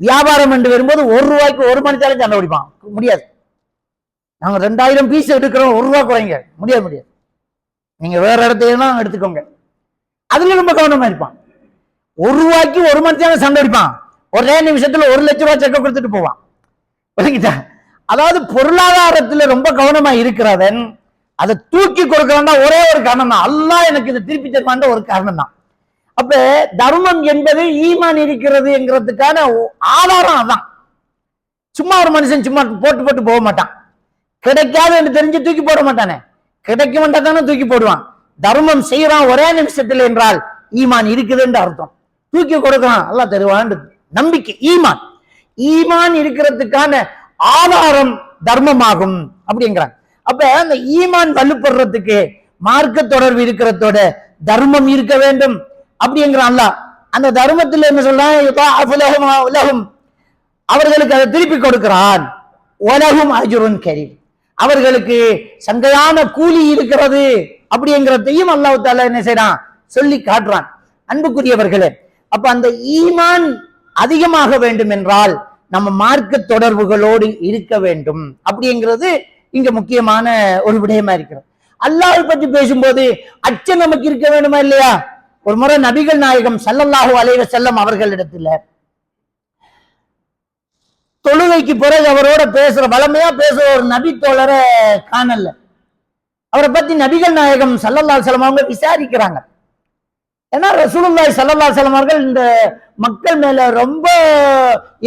வியாபாரம் என்று வரும்போது ₹1 ஒரு மணித்தாலும் சண்டை பிடிப்பான், முடியாது. நாங்க 2000 பீஸ் எடுக்கிறோம், ₹1 குறைங்க, முடியாது. நீங்க வேற இடத்தையெல்லாம் எடுத்துக்கோங்க, அதுல ரொம்ப கவனமா இருப்பான். ₹1 ஒரு மணித்தாலும் சண்டை அடிப்பான், ஒரே நிமிஷத்துல ₹1,00,000 செக்க கொடுத்துட்டு போவான். அதாவது பொருளாதாரத்துல ரொம்ப கவனமா இருக்கிறவன் அதை தூக்கி கொடுக்கறான்னா ஒரே ஒரு காரணம் தான், அல்லாஹ் எனக்கு இதை திருப்பி தருவான்ற ஒரு காரணம் தான். அப்ப தர்மம் என்பது ஈமான் இருக்கிறது என்கிறதுக்கான ஆதாரம் அதான். சும்மா ஒரு மனுஷன் சும்மா போட்டு போக மாட்டான், கிடைக்காது என்று தெரிஞ்சு தூக்கி போட மாட்டானே, கிடைக்கும் தானே தூக்கி போடுவான். தர்மம் செய்யறான் ஒரே நிமிஷத்துல என்றால் ஈமான் இருக்குதுன்னு அர்த்தம். தூக்கி கொடுக்கிறான், அல்லாஹ் தருவான் நம்பிக்கை. ஈமான் இருக்கிறதுக்கான ஆதாரம் தர்மமாகும் அப்படிங்கிறாங்க. அப்ப அந்த ஈமான் வலுப்படுறதுக்கு மார்க்க தொடர்பு இருக்கிறதோட தர்மம் இருக்க வேண்டும் அப்படிங்கிறான்ல. அந்த தர்மத்தில் என்ன சொல்றான், அவர்களுக்கு அதை திருப்பி கொடுக்கிறான். உலகும் அஜ்ருன் கரீம், அவர்களுக்கு சங்கையான கூலி இருக்கிறது அப்படிங்கிறதையும் அல்லாஹ் தஆலா என்ன செய்யறான் சொல்லி காட்டுறான். அன்புக்குரியவர்களே, அப்ப அந்த ஈமான் அதிகமாக வேண்டும் என்றால் நம்ம மார்க்க தொடர்புகளோடு இருக்க வேண்டும் அப்படிங்கிறது இங்க முக்கியமான ஒரு விடயமா இருக்கிறது. அல்லாஹ்வை பற்றி பேசும்போது அச்சம் நமக்கு இருக்க வேண்டுமா இல்லையா? ஒரு முறை நபிகள் நாயகம் ஸல்லல்லாஹு அலைஹி வஸல்லம் அவர்களிடத்துல தொழுகைக்கு பிறகு அவரோட பேசுற வளமையா பேசுற ஒரு நபி தோழரை காணல. அவரை பத்தி நபிகள் நாயகம் ஸல்லல்லாஹு அலைஹி வஸல்லம் அவங்க விசாரிக்கிறாங்க. ஏன்னா ரசூலுல்லாஹி ஸல்லல்லாஹு அலைஹி வஸல்லம் அவர்கள் இந்த மக்கள் மேல ரொம்ப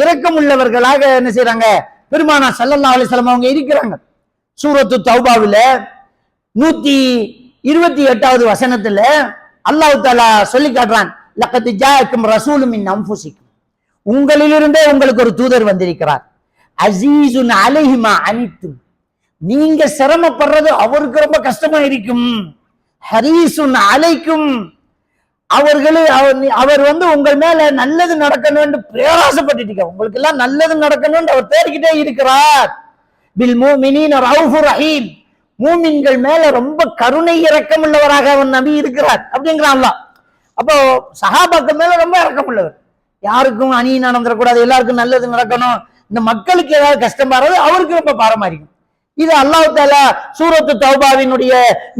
இரக்கம் உள்ளவர்களாக என்ன செய்யறாங்க, பெருமானார் ஸல்லல்லாஹு அலைஹி வஸல்லம் அவங்க இருக்கிறாங்க. சூரத்து தௌபாவில 128வது வசனத்துல அல்லாஹ் தஆலா சொல்லி காட்டுறான், லக்கத் ஜாஅக்கும் ரசூலும் மின் அன்ஃபுசிக்கும், உங்களிலிருந்தே உங்களுக்கு ஒரு தூதர் வந்திருக்கிறார். அஸீஸுன் அலைஹி மா அனித்தும், நீங்க சிரமப்படுறது அவருக்கு ரொம்ப கஷ்டமா இருக்கும். ஹரீசுன் அலைக்கும், அவர் உங்கள் மேல நல்லது நடக்கணும்னு பிரயாசப்பட்டு உங்களுக்கு எல்லாம் நல்லது நடக்கணும்னு அவர் தேடிக்கிட்டே இருக்கிறார். பில் முஃமினீன ரவுஃபுர் ரஹீம், மூமின்கள் மேல ரொம்ப கருணை இரக்கம் உள்ளவராக அவர் நபி இருக்கிறார் அப்படிங்கிறான் அல்லாஹ். அப்போ சஹாபாக்கள் மேல ரொம்ப இரக்கம் உள்ளவர், யாருக்கும் அநீதி நடந்துடக்கூடாது, எல்லாருக்கும் நல்லது நடக்கணும், இந்த மக்களுக்கு ஏதாவது கஷ்டம் வர்றது அவருக்கு ரொம்ப பாரமா இருக்கும். இது அல்லாஹ் தஆலா சூரத்து தௌபாவினுடைய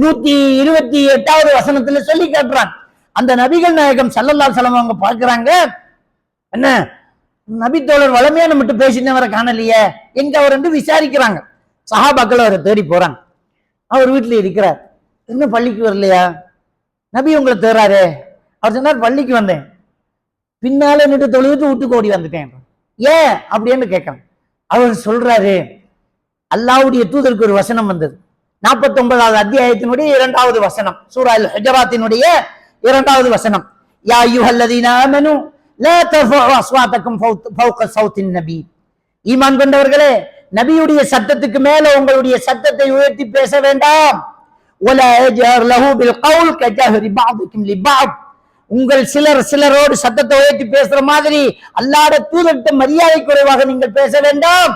128வது வசனத்துல சொல்லி காட்டுறான். அந்த நபிகள் நாயகம் ஸல்லல்லாஹு அலைஹி வஸல்லம் அவங்க பார்க்கறாங்க, என்ன நபி தோழர் வளமையா நம்மகிட்ட பேசினவரை காணலையே, எங்க அவர் என்று விசாரிக்கிறாங்க. சஹாபாக்கள் அவரை தேடி போறாங்க. அவர் வீட்டுல இருக்கிறார். இன்னும் பள்ளிக்கு வரலையா? நபி உங்களை தேறாரு. அவர் சொன்னார், பள்ளிக்கு வந்தேன், பின்னால நின்று தொழுவிட்டு வீட்டுக்கு ஓடி வந்துட்டேன். ஏன் அப்படின்னு கேட்கணும். அவர் சொல்றாரு, அல்லாஹ்வுடைய தூதருக்கு ஒரு வசனம் வந்தது, 49வது அத்தியாயத்தினுடைய 2வது வசனம், சூரா அல் ஹுஜராத்தினுடைய 2வது வசனம், யா அய்யுஹல்லதீன ஆமனு லா தர்ஃபஉ அஸ்வாத்தக்கும் ஃபௌக ஸௌத்தின் நபி, ஈமான் கொண்டவர்களே நபியுடைய சத்தத்துக்கு மேல உங்களுடைய சத்தத்தை உயர்த்தி பேச வேண்டாம். வலா யஜ்ஹர் லஹு பில் கௌல் கஜஹரி பஅதுக்கும் லிபஅத், உங்கள் சிலரோடு சத்தத்தை உயர்த்தி பேசுற மாதிரி அல்லாஹ்வுடைய தூதர்கிட்ட மரியாதை குறைவாக நீங்கள் பேச வேண்டாம்.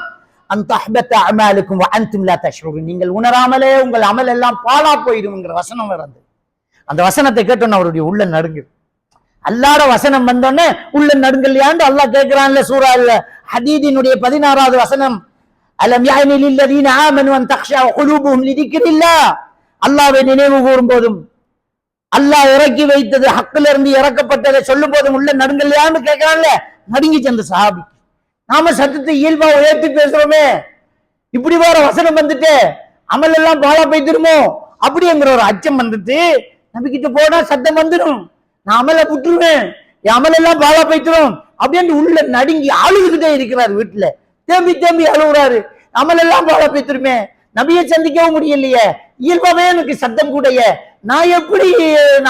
அன் தஹ்பத அமாலுக்கும் வ அன்தும் லா தஷ்உரூன், நீங்கள் உணராமலே உங்கள் அமல் எல்லாம் பாழா போயிடும்ங்கிற வசனம் வருது. அந்த வசனத்தை கேட்டோன்னு அவருடைய உள்ள நடுங்குது. அல்லாஹ்வுடைய வசனம் வந்தோடனே உள்ள நடுங்கலையான்னு அல்லாஹ் கேட்கிறான்ல சூரா அல் ஹதீதினுடைய 16வது வசனம், அலம் யஅனி லில்லதீன ஆமனு அன் தக்ஷா குலூபுஹும் லிதிக்ரில்லாஹ், அல்லாஹ்வை நினைவு கூறும் போதும் அல்லாஹ் இறக்கி வைத்தது ஹக்கில இருந்து இறக்கப்பட்டதை சொல்லும் போதும் உள்ள நடுங்கலையான்னு கேட்கிறான்ல, நடுங்கிச்சு அந்த சஹாபி. நாம சத்தத்தை இயல்பா உயர்த்தி பேசுறோமே, இப்படி வேற வசனம் வந்துட்டு அமல் எல்லாம் பாழா போய்த்திருமோ அப்படிங்கிற ஒரு அச்சம் வந்துட்டு, நபிக்கிட்ட போனா சத்தம் வந்துடும், நான் அமலை விட்டுருவேன், என் அமல் எல்லாம் பாழா போய்த்திரும் அப்படின்னு உள்ள நடுங்கி அழுதுகிட்டே இருக்கிறார். வீட்டுல தேம்பி தேம்பி அழுகுறாரு, அமல் எல்லாம் பாழா போய்த்திருமே, நபியை சந்திக்கவும் முடியலையே, இயல்பாவே எனக்கு சத்தம் கூடைய, நான் எப்படி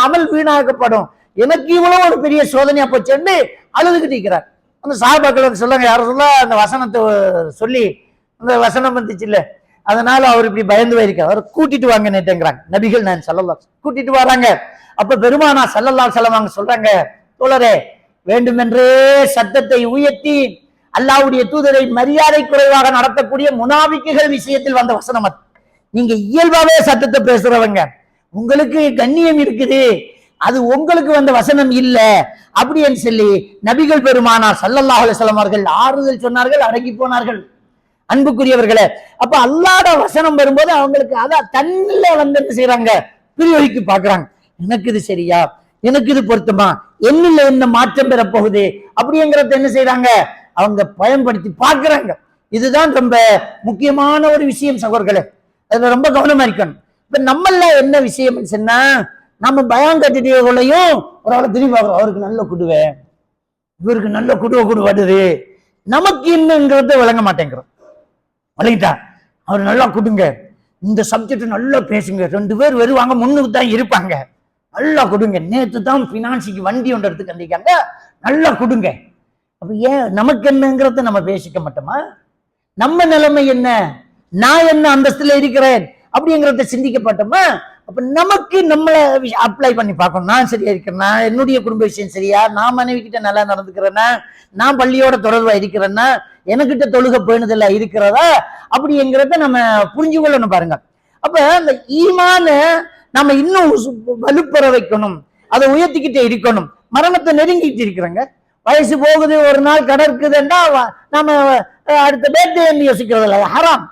அமல் வீணாக்கப்படும், எனக்கு இவ்வளவு ஒரு பெரிய சோதனையா போச்சுன்னு அழுதுகிட்டு இருக்கிறார். அந்த சஹாபாக்கள் சொல்லுங்க, யாரும் சொல்ல அந்த வசனத்தை சொல்லி அந்த வசனம் வந்துச்சு இல்ல, அதனால அவர் இப்படி பயந்து போயிருக்கார், அவர் கூட்டிட்டு வாங்க நேற்றுங்கிறாங்க நபிகள் நான் ஸல்லல்லாஹு அலைஹி வஸல்லம் கூட்டிட்டு வராங்க. அப்ப பெருமானார் ஸல்லல்லாஹு அலைஹி வஸல்லம் அவங்க சொல்றாங்க, தோழரே வேண்டுமென்றே சத்தத்தை உயர்த்தி அல்லாஹ்வுடைய தூதரை மரியாதை குறைவாக நடத்தக்கூடிய முனாபிக்குகள் விஷயத்தில் வந்த வசனம் அது. நீங்க இயல்பாவே சத்தத்தை பேசுறவங்க, உங்களுக்கு கண்ணியம் இருக்குது, அது உங்களுக்கு வந்த வசனம் இல்ல அப்படின்னு சொல்லி நபிகள் பெருமானார் ஸல்லல்லாஹு அலைஹி வஸல்லம் அவர்கள் ஆறுதல் சொன்னார்கள், அடங்கி போனார்கள். அன்புக்குரியவர்களே, அப்ப அல்லாஹ்வுடைய வசனம் வரும்போது அவங்களுக்கு அதான் தன்னில என்ன செய்யறாங்க, பிரியோகிக்கு பாக்குறாங்க, எனக்கு இது சரியா, எனக்கு இது பொருத்தமா, என்னில என்ன மாற்றம் பெற போகுது அப்படிங்கிறத என்ன செய்யறாங்க, அவங்க பயன்படுத்தி பார்க்கிறாங்க. இதுதான் ரொம்ப முக்கியமான ஒரு விஷயம் சகோதரர்களே, அதுல ரொம்ப கவனமா இருக்கணும். இப்ப நம்மள என்ன விஷயம் சொன்னா, நம்ம பயம் கட்டிட்டையும் ஒரு ஆளை திரும்பி பார்க்கிறோம், அவருக்கு நல்ல குடுவேன், இவருக்கு நல்ல குடுவை வருது, நமக்கு என்னங்கிறத விளங்க மாட்டேங்கிறோம். வழங்கிட்டா அவர் நல்லா கொடுங்க, இந்த சப்ஜெக்ட் நல்லா பேசுங்க, 2 பேர் வருவாங்க, முன்னுக்கு தான் இருப்பாங்க, நல்லா கொடுங்க, நேற்று தான் பினான்சிக்கு வண்டி ஒன்று எடுத்து கண்டிக்காங்க, நல்லா கொடுங்க. அப்ப ஏன் நமக்கு என்னங்கிறத நம்ம பேசிக்க மாட்டோமா? நம்ம நிலைமை என்ன, நான் என்ன அந்தஸ்துல இருக்கிறேன் அப்படிங்கிறத சிந்திக்கப்பட்டோமா? அப்ப நமக்கு நம்மளை அப்ளை பண்ணி பார்க்கணும். நான் சரியா இருக்கிறேன்னா, என்னுடைய குடும்ப விஷயம் சரியா, நான் மனைவி கிட்ட நல்லா நடந்துக்கிறேன்னா, நான் பள்ளியோட தொடர்பா இருக்கிறேன்னா, எனக்கிட்ட தொழுகை பேணுதலா இருக்கிறதா அப்படிங்கிறத நம்ம புரிஞ்சு கொள்ளணும் பாருங்க. அப்ப அந்த ஈமான நம்ம இன்னும் வலுப்பெற வைக்கணும், அதை உயர்த்திக்கிட்டே இருக்கணும். மரணத்தை நெருங்கிட்டு இருக்கிறாங்க, வயசு போகுது, ஒரு நாள் கடற்குதுன்னா நம்ம அடுத்த பேர்தே யோசிக்கிறது இல்லை, ஹராம்.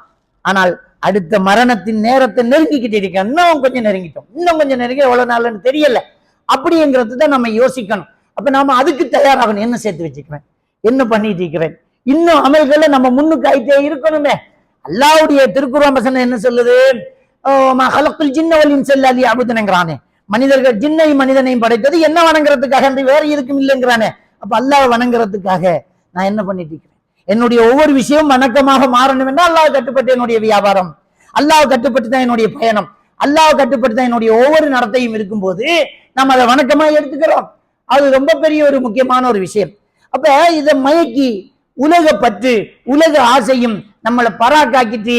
ஆனால் அடுத்த மரணத்தின் நேரத்தை நெருங்கிக்கிட்டு இருக்க, இன்னும் கொஞ்சம் நெருங்கிட்டோம், இன்னும் கொஞ்சம் நெருங்கி எவ்வளவு நாள்னு தெரியல, அப்படிங்கிறது தான் நம்ம யோசிக்கணும். அப்ப நாம அதுக்கு தயாராகணும். என்ன சேர்த்து வச்சுக்கிறேன், என்ன பண்ணிட்டு இருக்கிறேன், இன்னும் அமல்களை நம்ம முன்னுக்கு ஆயிட்டே இருக்கணுமே. அல்லாஹ்வுடைய திருக்குர்ஆன் வசனம் என்ன சொல்லுது? அபுதனங்கிறானே, மனிதர்கள் ஜின்னையும் மனிதனையும் படைத்தது என்ன வணங்குறதுக்காக, வேற எதுக்கும் இல்லைங்கிறானே. அப்ப அல்லாஹ் வணங்குறதுக்காக நான் என்ன பண்ணிட்டு இருக்கிறேன்? என்னுடைய ஒவ்வொரு விஷயமும் வணக்கமாக மாறணும் என்றால் அல்லாஹ் கட்டுப்பட்டு என்னுடைய வியாபாரம், அல்லாஹ் கட்டுப்பட்டு தான் என்னுடைய பயணம், அல்லாஹ் கட்டுப்பட்டு தான் என்னுடைய ஒவ்வொரு நடத்தையும் இருக்கும்போது நம்ம அதை வணக்கமா எடுத்துக்கிறோம். அது ரொம்ப பெரிய ஒரு முக்கியமான ஒரு விஷயம். அப்ப இதை மயக்கி உலக பற்று, உலக ஆசையும் நம்மளை பராக்காக்கிட்டு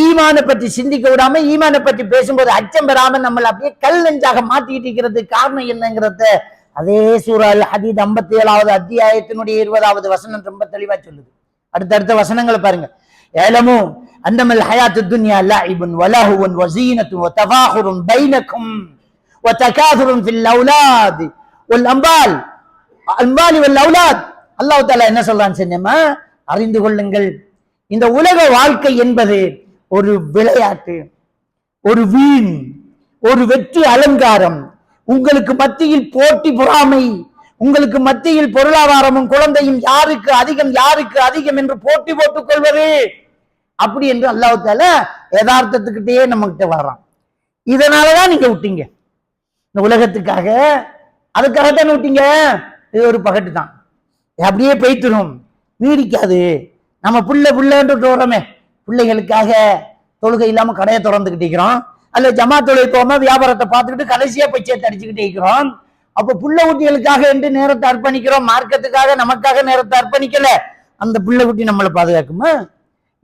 ஈமான பற்றி சிந்திக்க விடாம, ஈமான பற்றி பேசும்போது அச்சம் பெறாம நம்மளை அப்படியே கல் நெஞ்சாக மாத்திக்கிட்டு இருக்கிறதுக்கு காரணம் என்னங்கிறத அதே சூரா அல் ஹதீத் 57வது அத்தியாயத்தினுடைய 20வது வசனம் ரொம்ப தெளிவா சொல்லுது. அடுத்தடுத்த வசனங்களை பாருங்க. ஏலமு அன்னமல் ஹயாத்து துன்யா லஇபுன் வலஹுன் வஸீனத்துன் வதஃபாஹுருன் பைனக்கும் வதகாதுருன் ஃபில் அவுலாத் வல் அம்வால் வல் அவுலாத். அல்லாஹ் தஆலா என்ன சொல்றான்னு சொன்னேமா, அறிந்து கொள்ளுங்கள், இந்த உலக வாழ்க்கை என்பது ஒரு விளையாட்டு, ஒரு வீண், ஒரு வெற்றி அலங்காரம். உங்களுக்கு மத்தியில் போட்டி பொறாமை, உங்களுக்கு மத்தியில் பொருளாதாரமும் குழந்தையும் யாருக்கு அதிகம் யாருக்கு அதிகம் என்று போட்டி போட்டுக் கொள்வது, அப்படி என்று அல்லாஹ் தஆலா யதார்த்தத்துக்கிட்டே நம்ம கிட்ட வர்றான். இதனாலதான் நீங்க விட்டீங்க இந்த உலகத்துக்காக, அதுக்காகத்தான் விட்டீங்க. இது ஒரு பகட்டு தான், அப்படியே போய்த்துரும், நீடிக்காது. நம்ம புள்ளன்னு தோறமே, பிள்ளைகளுக்காக தொழுகை இல்லாம கடையை திறந்துகிட்டு இருக்கிறோம், அல்ல ஜமா தொழுகை போகாம வியாபாரத்தை பார்த்துக்கிட்டு கடைசியா போய் சேர்த்து அடிச்சுக்கிட்டே இருக்கிறோம். அப்ப புள்ள குட்டிகளுக்காக என்று நேரத்தை அர்ப்பணிக்கிறோம், மார்க்கத்துக்காக நமக்காக நேரத்தை அர்ப்பணிக்கல. அந்த புள்ள குட்டி நம்மளை பாதுகாக்குமா?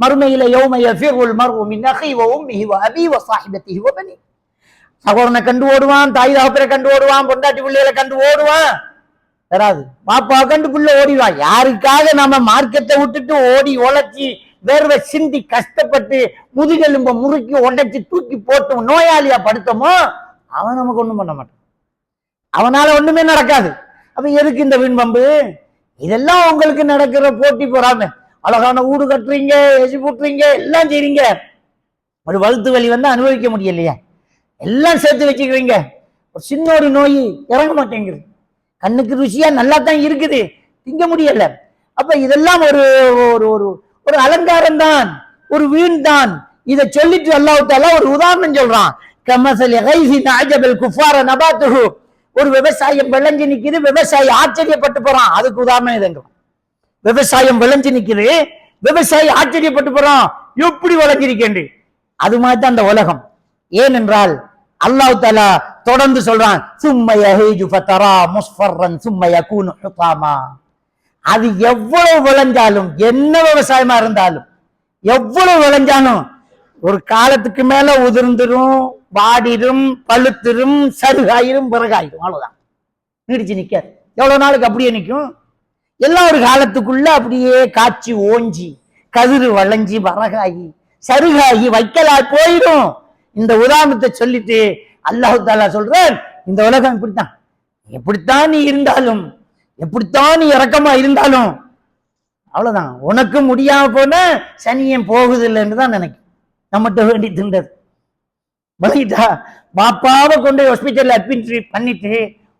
மறுமையில யௌம யஃபிருல் மர்உ மின் அஹீஹி வ உம்மிஹி வ அபீஹி வ ஸாஹிபத்திஹி வ பனீஹி. சகோதரனை கண்டு ஓடுவான், தாய் தகப்பனை கண்டு ஓடுவான், பொண்டாட்டி பிள்ளைகளை கண்டு ஓடுவான், வராது. பாப்பா கண்டு புள்ள ஓடிவான். யாருக்காக நாம மார்க்கத்தை விட்டுட்டு ஓடி உழைச்சி வேர்வை சிந்தி கஷ்டப்பட்டு முதுகெலும்ப முறுக்கி உடைச்சி தூக்கி போட்டு நோயாளியா படுத்தோமோ அவன் நமக்கு ஒண்ணும் பண்ண மாட்டான், அவனால ஒண்ணுமே நடக்காது. அப்ப எதுக்கு இந்த வீண்பம்பு? இதெல்லாம் உங்களுக்கு நடக்கிற போட்டி போறாம, அழகான வீடு கட்டுறீங்க, எசி போட்டுறீங்க, எல்லாம் செய்றீங்க, ஒரு வழுத்து வலி வந்து அனுபவிக்க முடியலையா, எல்லாம் சேர்த்து வச்சுக்கிறீங்க, ஒரு சின்ன ஒரு நோய் இறங்க மாட்டேங்குது, கண்ணுக்கு ருசியா நல்லா தான் இருக்குது, திங்க முடியல. அப்ப இதெல்லாம் ஒரு ஒரு ஒரு அலங்காரம் தான், ஒரு வீண் தான். இதை சொல்லிட்டு அல்லாஹ் தஆலா ஒரு உதாரணம் சொல்றான். கமஸலி கைஸின் அஜபல் குஃபார நபாத்துஹு. ஒரு விவசாயம் விளைஞ்சு நிக்குது, விவசாயி ஆச்சரியப்பட்டு போறான், அதுக்கு உதாரணம் இதுங்க. விவசாயம் விளைஞ்சு நிக்குது, விவசாயி ஆச்சரியப்பட்டு போறான், எப்படி விளைஞ்சிருக்கேன். அது மாதிரி தான் அந்த உலகம். ஏனென்றால் அல்லாஹ் தஆலா தொடர்ந்து சொல்றான், சும்ம யஹீஜு ஃபதரா முஸ்ஃபர்ரன் சும்ம யகூனு ஹுதாமா. அது எவ்வளவு விளைஞ்சாலும், என்ன விவசாயமா இருந்தாலும், எவ்வளவு விளைஞ்சாலும் ஒரு காலத்துக்கு மேல உதிர்ந்துரும், வாடிடும், பழுத்திரும், சருகாயிரும், பிறகாயிரும், அவ்வளவுதான், நீடிச்சு நிக்காது. எவ்வளவு நாளுக்கு அப்படியே நிற்கும்? எல்லாம் ஒரு காலத்துக்குள்ள அப்படியே காய்ச்சி ஓஞ்சி கதிர் வளைஞ்சி வரகாயி சருகாகி வைக்கலாய் போயிடும். இந்த உதாரணத்தை சொல்லிட்டு அல்லாஹ் தஆலா சொல்றான், இந்த உலகம் இப்படித்தான், எப்படித்தான் நீ இருந்தாலும், எப்படித்தான் நீ இறக்கமா இருந்தாலும் அவ்வளவுதான், உனக்கு முடியாம போன சனியன் போகுது இல்லைன்னு தான் நினைக்கும். நம்மகிட்ட வேண்டி திண்டது வழங்கிட்டா, பாப்பாவை கொண்டு ஹாஸ்பிட்டல்ல அட்மிட் பண்ணிட்டு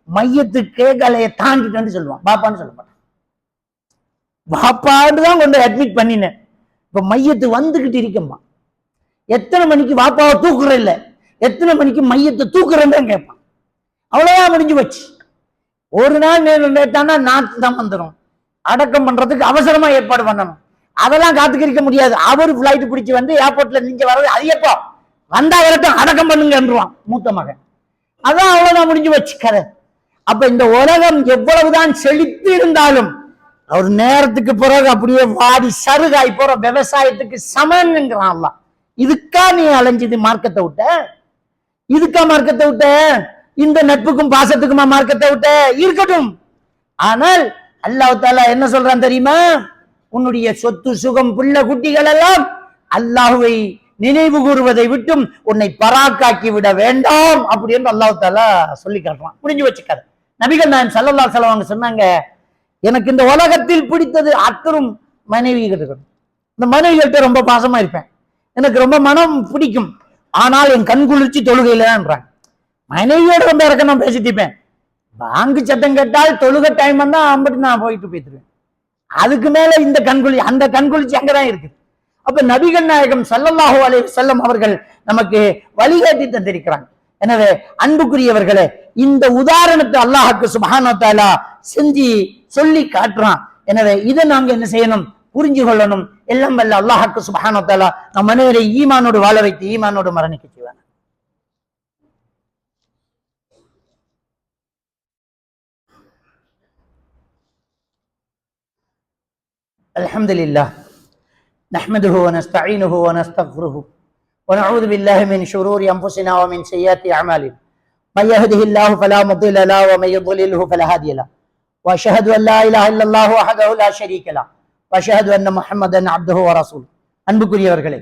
மையத்து கேகலையை தாண்டிட்டு சொல்லுவான், பாப்பான்னு சொல்ல மாட்டான், பாப்பான்னு தான் கொண்டு அட்மிட் பண்ணினேன், இப்ப மையத்து வந்துகிட்டு இருக்கம்மா, எத்தனை மணிக்கு பாப்பாவை தூக்குற இல்ல, எத்தனை மணிக்கு மையத்தை தூக்குறேன்னு தான் கேட்பான். அவ்வளவுதான், முடிஞ்சு வச்சு. ஒரு நாள் நேத்தானா நாட்டு தான் வந்துடும், அடக்கம் பண்றதுக்கு அவசரமா ஏற்பாடு பண்ணணும், அதெல்லாம் காத்துக்கிருக்க முடியாது. அவர் பிளைட் பிடிச்சு வந்து ஏர்போர்ட்ல நீங்க வர்றது அது எப்போ வந்தா வரட்டும், அடக்கம் பண்ணுங்கன்றான் மூத்த மகன். அதான் அவ்வளவுதான், முடிஞ்சு வச்சு கதை. அப்ப இந்த உலகம் எவ்வளவுதான் செழித்து இருந்தாலும் ஒரு நேரத்துக்கு பிறகு அப்படியே வாடி சருகாய் போற விவசாயத்துக்கு சமன்ங்கிறான் அல்லாஹ். இதுக்கா நீ அலைஞ்சது மார்க்கத்தை விட்ட? இதுக்கா மார்க்கத்தை விட்ட? இந்த நட்புக்கும் பாசத்துக்குமா மார்க்கத்தை விட்ட? இருக்கட்டும். ஆனால் அல்லாஹ் தஆலா என்ன சொல்றான் தெரியுமா? உன்னுடைய சொத்து சுகம் பிள்ளை குட்டிகள் எல்லாம் அல்லாஹ்வை நினைவு கூறுவதை விட்டும் உன்னை பராக்காக்கி விட வேண்டாம் அப்படி என்று அல்லாஹ் தஆலா சொல்லி காட்டுறான். முடிஞ்சு வச்சுக்காரு. நபிகள் நாயகம் ஸல்லல்லாஹு அலைஹி வஸல்லம் சொன்னாங்க, எனக்கு இந்த உலகத்தில் பிடித்தது அத்தரும் மனைவி கிட்ட. இந்த மனைவிகள்கிட்ட ரொம்ப பாசமா இருப்பேன், எனக்கு ரொம்ப மனம் பிடிக்கும். ஆனால் என் கண் குளிர்ச்சி தொழுகையில்ன்றாங்க. மனைவியோட ரொம்ப இறக்கம் பேசிட்டு இருப்பேன். பாங்கு சத்தம் கேட்டால் தொழுகை டைம் வந்தா அம்பட்டு நான் போயிட்டு போயிடுவேன். அதுக்கு மேல இந்த கண்குளிர்ச்சி, அந்த கண்குளிர்ச்சி அங்கதான் இருக்குது. அப்ப நபிகள் நாயகம் ஸல்லல்லாஹு அலைஹி வஸல்லம் அவர்கள் நமக்கு வழிகாட்டி தந்திருக்கிறாங்க. எனவே அன்புக்குரியவர்களே, இந்த உதாரணத்தை அல்லாஹ்வுக்கு சுப்ஹானஹு வ தஆலா செஞ்சு சொல்லி காட்டுறான். எனவே இதை நாங்க என்ன செய்யணும், புரிஞ்சு கொள்ளணும். எல்லாம் வல்ல அல்லாஹ்வுக்கு சுப்ஹானஹு வ தஆலா நம் மனிதரை ஈமானோடு வாழ வைத்து ஈமானோடு மரணிக்க செய்வான். அல்ஹம்துலில்லாஹ் நஹ்மதுஹு வ நஸ்தஈனுஹு வ நஸ்தக்ஃபிருஹு ونعوذ بالله من شرور أنفسنا ومن سيئات أعمالنا من يهده الله فلا مضل له ومن يضلله فلا هادي له وأشهد أن لا إله إلا الله وحده لا شريك له وأشهد أن محمدا عبده ورسوله. அன்புக்குரியவர்களே,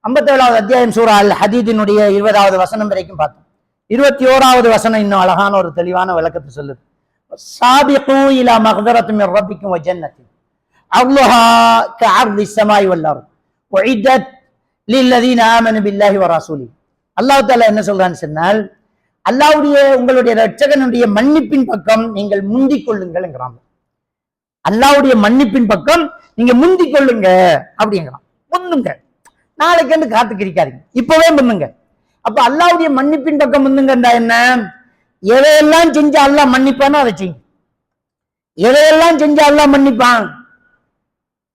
57வது அத்தியாயம் சூரா அல் ஹதீதினுடைய 20வது வசனம் வரைக்கும் பார்த்தோம். 21வது வசனம் இன்னும் அழகான ஒரு தெளிவான விளக்கத்தை சொல்லுது. சாபிகு இலா மக்ஃபிரத்தின் மின் ரப்பிக்கும் வ ஜன்னத்தின் அர்லுஹா கஅர்தி ஸமாஇ வல் அர்த் உஇத்தத் லில்லதீன ஆமனு பில்லாஹி வ ரசூலிஹி. அல்லாஹ் தஆலா என்ன சொல்றான்னு சொன்னால், அல்லாஹ்வுடைய உங்களுடைய இரட்சகனுடைய மன்னிப்பின் பக்கம் நீங்கள் முந்திக் கொள்ளுங்கள் என்கிறான். அல்லாஹ்வுடைய மன்னிப்பின் பக்கம் நீங்க முந்திக் கொள்ளுங்க அப்படிங்கிறான். முந்துங்க, நாளைக்கு வந்து காத்துக்கிறிக்காதீங்க, இப்பவே முந்துங்க. அப்ப அல்லாஹ்வுடைய மன்னிப்பின் பக்கம் முந்துங்கண்டா என்ன? எதையெல்லாம் செஞ்சா அல்லாஹ் மன்னிப்பானோ அதை செய்யுங்க. எதையெல்லாம் செஞ்சா அல்லாஹ் மன்னிப்பான்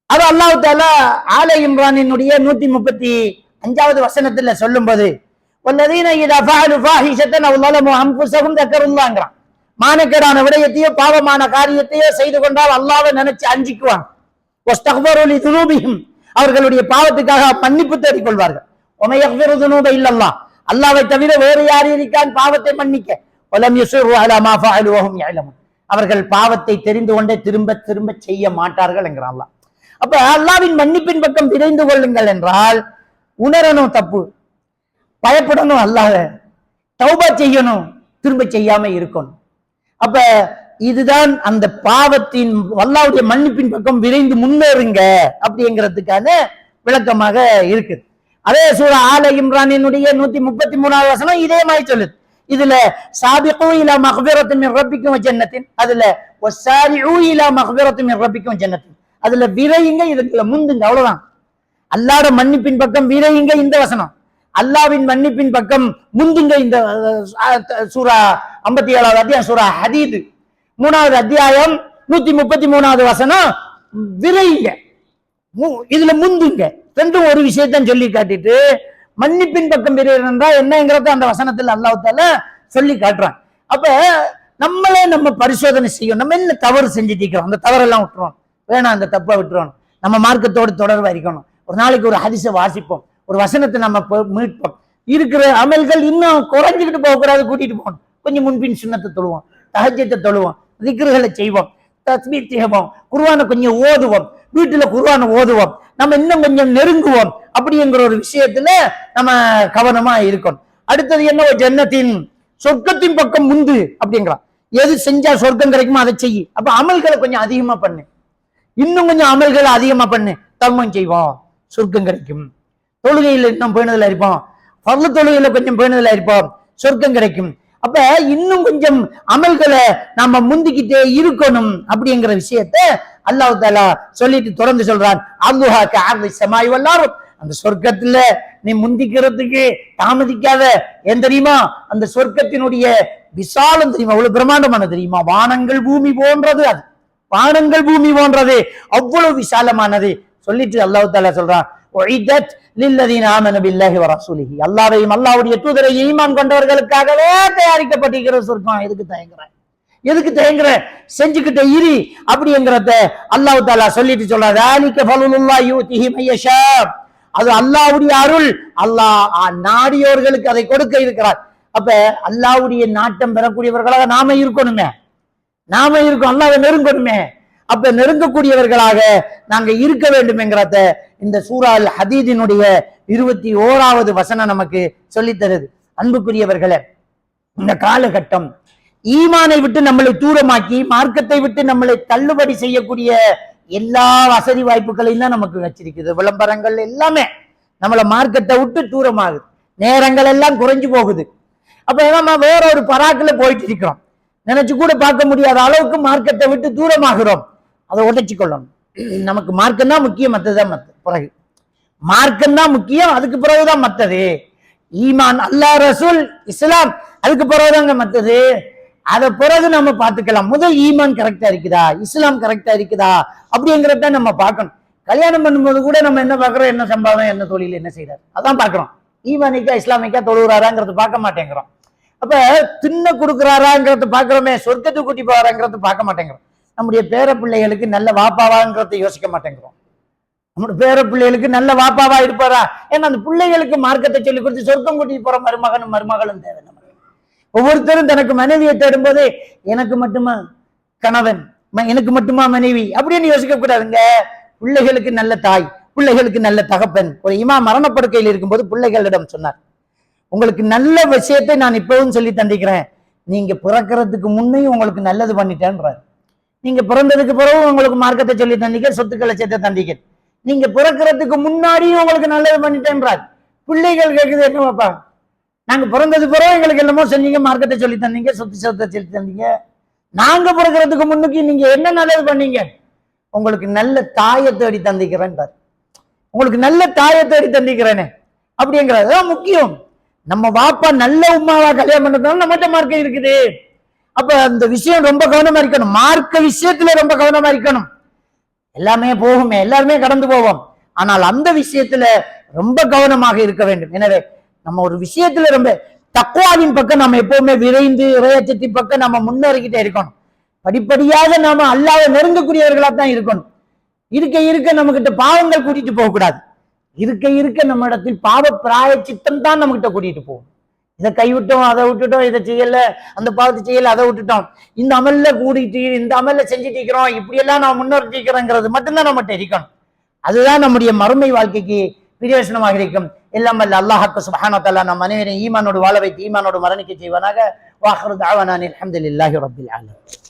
அது அல்லாஹ் தஆலா ஆல இம்ரானினுடைய 135வது வசனத்துல சொல்லும்போது, வல்லதீன இதா ஃபஅலு ஃபாஹிஷத்தன் அவ் ஸலமு அன்ஃபுஸஹும் தக்கருல்லாஹ்ங்கறான். மானக்கேடான விடயத்தையோ பாவமான காரியத்தையோ செய்து கொண்டால் அல்லாஹ்வை நினைச்சு அஞ்சிக்குவாங்க. வஸ்தக்பரு லிதுனூபிஹிம், அவர்களுடைய பாவத்துக்காக மன்னிப்பு தேடிக் கொள்வார்கள். வமை யக்ஃபிரு ذுனூப இல்லல்லாஹ், அல்லாஹ்வை தவிர வேறு யார் இருக்கான் பாவத்தை மன்னிக்க? வலம் யுஸிரு அலா மா ஃபஅலு வஹும் யஅலமுன், அவர்கள் பாவத்தை தெரிந்து கொண்டே திரும்ப திரும்ப செய்ய மாட்டார்கள் என்கிறான் அல்லாஹ். அப்ப அல்லாஹ்வின் மன்னிப்பின் பக்கம் விரைந்து கொள்ளுங்கள் என்றால் உணரணும், தப்பு பயப்படணும், அல்லாஹ் தௌபா செய்யணும், திரும்ப செய்யாம இருக்கணும். அப்ப இதுதான் அந்த பாவத்தின் அல்லாஹ்வுடைய மன்னிப்பின் பக்கம் விரைந்து முன்னேறுங்க அப்படிங்கிறதுக்கான விளக்கமாக இருக்குது. அதே சூரா ஆல இம்ரானினுடைய 133வது வசனம் இதே மாதிரி சொல்லுது. இதுல சாபிகு இலா மக்ஃபிரத்தின் மின் ரப்பிக்கும் வ ஜன்னத்தின், அதுல வஸாரிஉ இலா மக்ஃபிரத்தின் மின் ரப்பிக்கும் வ ஜன்னத்தின், அதுல விரையுங்க, இதுல முந்துங்க, அவ்வளவுதான். அல்லாஹ்வுடைய மன்னிப்பின் பக்கம் விரையுங்க இந்த வசனம், அல்லாஹ்வின் மன்னிப்பின் பக்கம் முந்துங்க இந்த சூரா 57வது அத்தியாயம் சூரா ஹதீத் 3வது அத்தியாயம் 133வது வசனம் விரையுங்க, இதுல முந்துங்க. ரெண்டும் ஒரு விஷயத்தான் சொல்லி காட்டிட்டு மன்னிப்பின் பக்கம் விரைகிறா என்னங்கிறத அந்த வசனத்தில் அல்லாஹ் தஆலா சொல்லி காட்டுறான். அப்ப நம்மளே நம்ம பரிசோதனை செய்யும், நம்ம என்ன தவறு செஞ்சுட்டு இருக்கிறோம், அந்த தவறெல்லாம் விட்டுறோம், வேணாம் அந்த தப்பை விட்டுறோம், நம்ம மார்க்கத்தோடு தொடர்பா இருக்கணும். ஒரு நாளைக்கு ஒரு ஹதீஸை வாசிப்போம், ஒரு வசனத்தை நம்ம மீட்போம். இருக்கிற அமல்கள் இன்னும் குறைஞ்சிக்கிட்டு போகக்கூடாது, கூட்டிட்டு போகணும். கொஞ்சம் முன்பின் சுன்னத்தை தொழுவோம், தஹஜ்ஜத்தை தொழுவோம், திக்ருகளை செய்வோம், தஸ்பீஹ் செய்வோம், குர்ஆனை கொஞ்சம் ஓதுவோம், வீட்டுல குர்ஆனை ஓதுவோம், நம்ம இன்னும் கொஞ்சம் நெருங்குவோம். அப்படிங்கிற ஒரு விஷயத்துல நம்ம கவனமா இருக்கணும். அடுத்தது என்ன? ஜன்னத்தின், சொர்க்கத்தின் பக்கம் முந்து அப்படிங்கிறான். எது செஞ்சா சொர்க்கம் கிடைக்குமோ அதை செய்யு. அப்ப அமல்களை கொஞ்சம் அதிகமா பண்ணு, இன்னும் கொஞ்சம் அமல்களை அதிகமா பண்ணு, தர்மம் செய்வோம், சொர்க்கம் கிடைக்கும். தொழுகையில் இன்னும் பேணுதலா இருப்போம், பர்ல தொழுகையில கொஞ்சம் பேணுதலா இருப்போம், சொர்க்கம் கிடைக்கும். அப்ப இன்னும் கொஞ்சம் அமல்களை நாம முந்திக்கிட்டே இருக்கணும் அப்படிங்கிற விஷயத்த அல்லாஹ் தஆலா சொல்லிட்டு தொடர்ந்து சொல்றான். அல்லாஹ் கஅர்தி ஸமாஇ வல் அர்த், அந்த சொர்க்கத்துல நீ முந்திக்கிறதுக்கு தாமதிக்காத. ஏன் தெரியுமா? அந்த சொர்க்கத்தினுடைய விசாலம் தெரியுமா, அவ்வளவு பிரம்மாண்டமான தெரியுமா, வானங்கள் பூமி போன்றது, அது வானங்கள் பூமி போன்றது, அவ்வளவு விசாலமானது. சொல்லிட்டு அல்லாஹ் தஆலா சொல்றான், உஇதத் லில்லதீன ஆமனு பில்லாஹி வ ரசூலிஹி, அல்லாஹ்வையும் அல்லாஹ்வுடைய தூதரையும் ஈமான் கொண்டவர்களுக்காகவே தயாரிக்கப்பட்டிருக்கிற சொர்க்கம். எதுக்கு தயங்குற, எதுக்கு தயங்குற, செஞ்சுக்கிட்ட இரு அப்படிங்கிறத அல்லாஹ் தஆலா சொல்லிட்டு சொல்றார். ذَلِكَ فَضْلُ اللَّهِ يُؤْتِيهِ مَن يَشَاءُ, அது அல்லாஹ்வுடைய அருள், அல்லாஹ் நாடியவர்களுக்கு அதை கொடுக்க இருக்கிறார். அப்ப அல்லாஹ்வுடைய நாட்டம் பெறக்கூடியவர்களாக நாம இருக்கணுமே, நாம இருக்கோம், அல்லாஹ்வை நெருங்கணுமே. அப்ப நெருங்கக்கூடியவர்களாக நாங்க இருக்க வேண்டும் என்கிறத இந்த சூரா அல் ஹதீதினுடைய 21வது வசனம் நமக்கு சொல்லி தருது. அன்புக்குரியவர்களே, இந்த காலகட்டம் ஈமானை விட்டு நம்மளை தூரமாக்கி மார்க்கத்தை விட்டு நம்மளை தள்ளுபடி செய்யக்கூடிய எல்லா வசதி வாய்ப்புகளையும் தான் நமக்கு வச்சிருக்குது. விளம்பரங்கள் எல்லாமே நம்மளை மார்க்கத்தை விட்டு தூரமாகுது, நேரங்கள் எல்லாம் குறைஞ்சு போகுது. அப்ப நம்ம வேற ஒரு பராக்குல போயிட்டு இருக்கிறோம், நினைச்சு கூட பார்க்க முடியாத அளவுக்கு மார்க்கத்தை விட்டு தூரமாகிறோம். அதை உடைச்சு கொள்ளணும். நமக்கு மார்க்கம் தான் முக்கியம், மற்றதான் பிறகு மார்க்கம் தான் முக்கியம், அதுக்கு பிறகுதான் மற்றது. ஈமான், அல்லாஹ், ரசூல், இஸ்லாம், அதுக்கு பிறகுதாங்க மற்றது. அதை பிறகு நம்ம பார்த்துக்கலாம். முதல் ஈமான் கரெக்டா இருக்குதா, இஸ்லாம் கரெக்டா இருக்குதா அப்படிங்கிறத நம்ம பார்க்கணும். கல்யாணம் பண்ணும்போது கூட நம்ம என்ன பார்க்கிறோம், என்ன சம்பாதம், என்ன தொழில், என்ன செய்யறாரு, அதான் பார்க்கிறோம். ஈமானிக்கா இஸ்லாமிக்கா தொழுகிறாராங்கிறது பார்க்க மாட்டேங்கிறோம். அப்ப தின்ன கொடுக்குறாராங்கிறத பார்க்கிறோமே, சொர்க்கத்தை கூட்டி போறாங்கிறத பார்க்க மாட்டேங்கிறோம். நம்முடைய பேர பிள்ளைகளுக்கு நல்ல வாப்பாவாங்கிறத யோசிக்க மாட்டேங்கிறோம். நம்முடைய பேர பிள்ளைகளுக்கு நல்ல வாப்பாவா இருப்பாரா? ஏன்னா அந்த பிள்ளைகளுக்கு மார்க்கத்தை சொல்லி கொடுத்து சொர்க்கம் கூட்டிட்டு போற மருமகனும் மருமகளும் தேவை. நம்ம ஒவ்வொருத்தரும் தனக்கு மனைவியை தேடும்போது எனக்கு மட்டுமா கணவன், எனக்கு மட்டுமா மனைவி அப்படின்னு யோசிக்க கூடாதுங்க. பிள்ளைகளுக்கு நல்ல தாய், பிள்ளைகளுக்கு நல்ல தகப்பன். ஒரு இமாம் மரணப்படுக்கையில் இருக்கும்போது பிள்ளைகளிடம் சொன்னார், உங்களுக்கு நல்ல விஷயத்தை நான் இப்பவும் சொல்லி தந்திக்கிறேன், நீங்க பிறக்கிறதுக்கு முன்னையும் உங்களுக்கு நல்லது பண்ணிட்டேன்றார். நீங்க பிறந்ததுக்கு பிறகு உங்களுக்கு மார்க்கத்தை சொல்லி தந்திக்க, சொத்துக்களை சேர்த்து தந்திக்க, நீங்க பிறக்கிறதுக்கு முன்னாடியும் உங்களுக்கு நல்லது பண்ணிட்டேன்றார். பிள்ளைகள் கேட்குது, என்ன பாப்பா, நாங்க பிறந்தது பிறகு எங்களுக்கு என்னமோ செஞ்சீங்க, மார்க்கத்தை சொல்லி தந்தீங்க, சொத்தை சொல்லி தந்தீங்க, நாங்க பிறக்கிறதுக்கு முன்னுக்கு நீங்க என்ன நல்லது பண்ணீங்க? உங்களுக்கு நல்ல தாயை தேடி தந்திக்கிறேன்றார். உங்களுக்கு நல்ல தாயை தேடி தந்திக்கிறேனே அப்படிங்கிறது தான் முக்கியம். நம்ம வாப்பா நல்ல உமாவா கல்யாணம் பண்ணதுனால நம்மகிட்ட மார்க்கம் இருக்குது. அப்ப அந்த விஷயம் ரொம்ப கவனமா இருக்கணும். மார்க்க விஷயத்துல ரொம்ப கவனமா இருக்கணும். எல்லாமே போகுமே, எல்லாருமே கடந்து போவோம், ஆனால் அந்த விஷயத்துல ரொம்ப கவனமாக இருக்க வேண்டும். எனவே நம்ம ஒரு விஷயத்துல ரொம்ப தக்வாவின் பக்கம் நம்ம எப்பவுமே விரைந்து இறையச்சத்தின் பக்கம் நம்ம முன்னேறிக்கிட்டே இருக்கணும். படிப்படியாக நாம அல்லாஹ்வை நெருங்கக்கூடியவர்களா தான் இருக்கணும். இருக்க இருக்க நம்ம கிட்ட பாவங்கள் கூட்டிட்டு போக கூடாது. இருக்க இருக்க நம்ம இடத்தில் பாவ பிராயச்சித்தம் தான் நம்ம கிட்ட கூட்டிட்டு போகும். இதை கைவிட்டோம், அதை விட்டுட்டோம், இதை செய்யல, அந்த பாவத்தை செய்யல, அதை விட்டுட்டோம், இந்த அமல்ல கூடிட்டு இந்த அமல்ல செஞ்சுட்டு இருக்கிறோம், இப்படியெல்லாம் நான் முன்னேறிக்கிறோங்கிறது மட்டும்தான் நம்மகிட்ட இருக்கணும். அதுதான் நம்முடைய மறுமை வாழ்க்கைக்கு பிரயோஜனமாக இருக்கும். எல்லாம் வல்ல அல்லாஹ் சுப்ஹானஹு வ தஆலா நம் அனைவரையும் ஈமானோடு வாழ வைத்து ஈமானோடு மரணிக்க செய்வானாக. வாஹிரு தஅவானா அல்ஹம்துலில்லாஹி ரப்பில் ஆலமீன்.